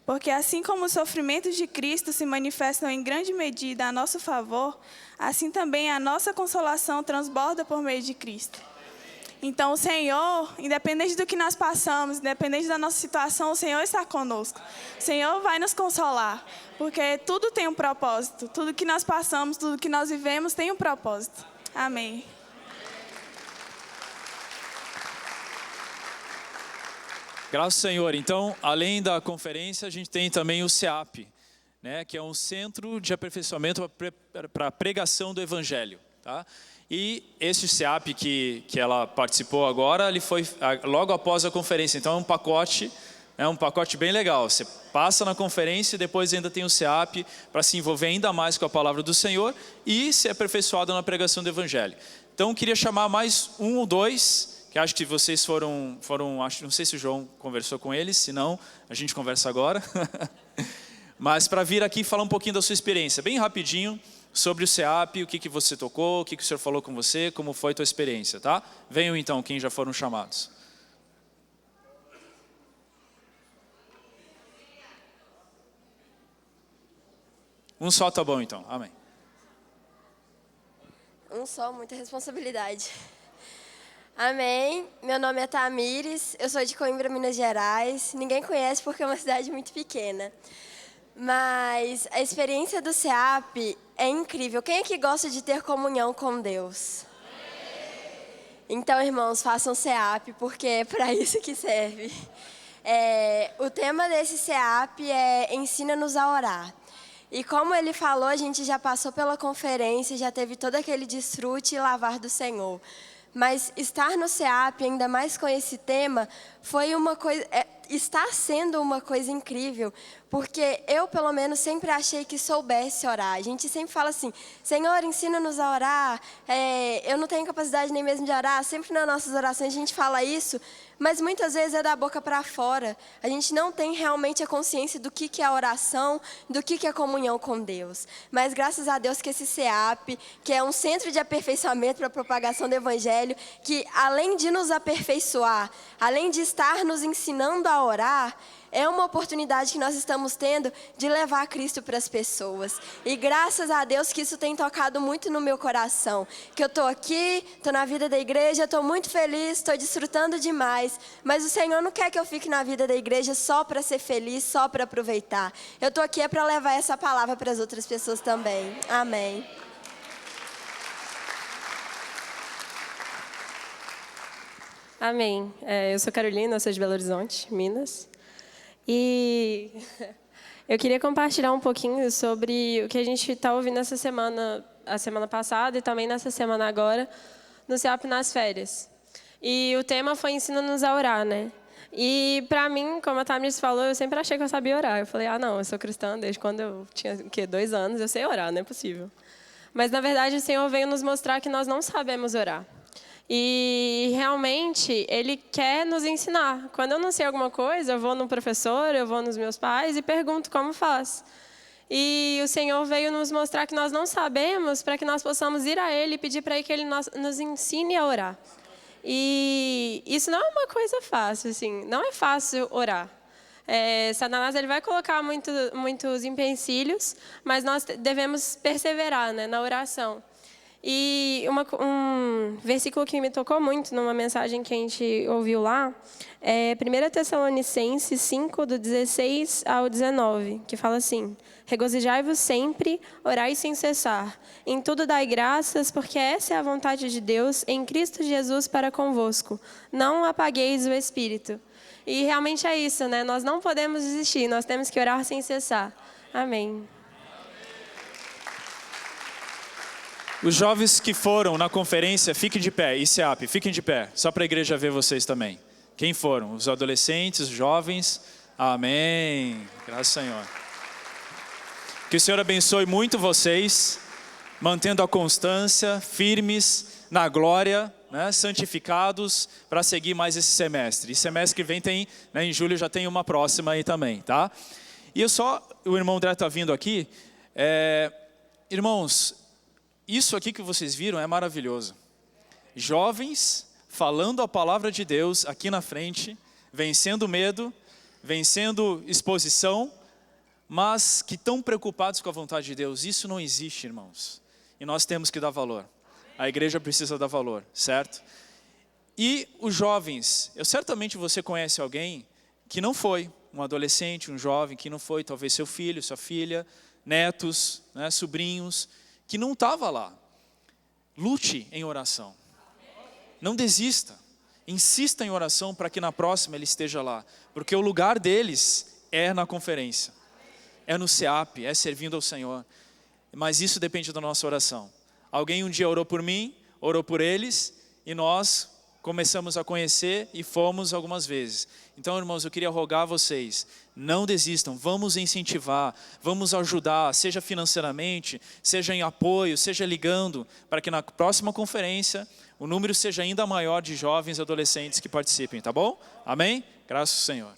Porque assim como os sofrimentos de Cristo se manifestam em grande medida a nosso favor, assim também a nossa consolação transborda por meio de Cristo. Então, o Senhor, independente do que nós passamos, independente da nossa situação, o Senhor está conosco. O Senhor vai nos consolar, porque tudo tem um propósito. Tudo que nós passamos, tudo que nós vivemos tem um propósito. Amém. Graças ao Senhor. Então, além da conferência, a gente tem também o CEAP, né, que é um centro de aperfeiçoamento para a pregação do Evangelho. Tá? E esse CEAP que ela participou agora, ele foi logo após a conferência. Então, é um pacote bem legal. Você passa na conferência e depois ainda tem o CEAP para se envolver ainda mais com a palavra do Senhor e ser aperfeiçoado na pregação do Evangelho. Então, queria chamar mais 1 ou 2, que acho que vocês foram não sei se o João conversou com eles, se não, a gente conversa agora. Mas para vir aqui falar um pouquinho da sua experiência, bem rapidinho, sobre o CEAP, o que você tocou, o que o Senhor falou com você, como foi a tua experiência, tá? Venham então, quem já foram chamados. Um só tá bom então, amém. Um só, muita responsabilidade. Amém, meu nome é Tamires, eu sou de Coimbra, Minas Gerais. Ninguém conhece porque é uma cidade muito pequena. Mas a experiência do CEAP é incrível. Quem é que gosta de ter comunhão com Deus? Então, irmãos, façam CEAP, porque é para isso que serve. O tema desse CEAP é Ensina-nos a orar. E como ele falou, a gente já passou pela conferência, já teve todo aquele desfrute e lavar do Senhor. Mas estar no CEAP, ainda mais com esse tema, foi uma coisa... está sendo uma coisa incrível, porque eu, pelo menos, sempre achei que soubesse orar. A gente sempre fala assim, Senhor, ensina-nos a orar, eu não tenho capacidade nem mesmo de orar. Sempre nas nossas orações a gente fala isso, mas muitas vezes é da boca para fora. A gente não tem realmente a consciência do que é a oração, do que é a comunhão com Deus. Mas graças a Deus que esse CEAP, que é um centro de aperfeiçoamento para a propagação do Evangelho, que além de nos aperfeiçoar, além de estar nos ensinando a orar, é uma oportunidade que nós estamos tendo de levar Cristo para as pessoas. E graças a Deus que isso tem tocado muito no meu coração. Que eu estou aqui, estou na vida da igreja, estou muito feliz, estou desfrutando demais. Mas o Senhor não quer que eu fique na vida da igreja só para ser feliz, só para aproveitar. Eu estou aqui para levar essa palavra para as outras pessoas também. Amém. Amém. Eu sou Carolina, eu sou de Belo Horizonte, Minas. E eu queria compartilhar um pouquinho sobre o que a gente está ouvindo essa semana, a semana passada e também nessa semana agora, no CEAP nas férias. E o tema foi Ensina-nos a orar, né? E para mim, como a Tamiris falou, eu sempre achei que eu sabia orar. Eu falei, não, eu sou cristã desde quando eu tinha 2 anos, eu sei orar, não é possível. Mas, na verdade, o Senhor veio nos mostrar que nós não sabemos orar. E realmente Ele quer nos ensinar. Quando eu não sei alguma coisa, eu vou no professor, eu vou nos meus pais e pergunto como faz. E o Senhor veio nos mostrar que nós não sabemos, para que nós possamos ir a Ele e pedir para Ele que Ele nos ensine a orar. E isso não é uma coisa fácil, assim, não é fácil orar. Satanás ele vai colocar muitos empecilhos, mas nós devemos perseverar, né, na oração. E um versículo que me tocou muito numa mensagem que a gente ouviu lá é 1 Tessalonicenses 5, do 16 ao 19, que fala assim: regozijai-vos sempre, orai sem cessar. Em tudo dai graças, porque essa é a vontade de Deus em Cristo Jesus para convosco. Não apagueis o Espírito. E realmente é isso, né? Nós não podemos desistir, nós temos que orar sem cessar. Amém. Os jovens que foram na conferência, fiquem de pé. ICEAP, fiquem de pé, só para a igreja ver vocês também. Quem foram? Os adolescentes, os jovens. Amém. Graças ao Senhor. Que o Senhor abençoe muito vocês, mantendo a constância, firmes na glória, né, santificados, para seguir mais esse semestre. E semestre que vem tem, né, em julho já tem uma próxima aí também, tá? E o irmão André está vindo aqui. Irmãos, isso aqui que vocês viram é maravilhoso. Jovens falando a palavra de Deus aqui na frente, vencendo medo, vencendo exposição, mas que estão preocupados com a vontade de Deus. Isso não existe, irmãos. E nós temos que dar valor. A igreja precisa dar valor, certo? E os jovens, certamente você conhece alguém que não foi, um adolescente, um jovem que não foi, talvez seu filho, sua filha, netos, né, sobrinhos, que não estava lá. Lute em oração. Não desista. Insista em oração para que na próxima ele esteja lá. Porque o lugar deles é na conferência. É no CEAP, é servindo ao Senhor. Mas isso depende da nossa oração. Alguém um dia orou por mim, orou por eles, e nós começamos a conhecer e fomos algumas vezes. Então, irmãos, eu queria rogar a vocês, não desistam, vamos incentivar, vamos ajudar, seja financeiramente, seja em apoio, seja ligando, para que na próxima conferência o número seja ainda maior de jovens e adolescentes que participem, tá bom? Amém? Graças ao Senhor.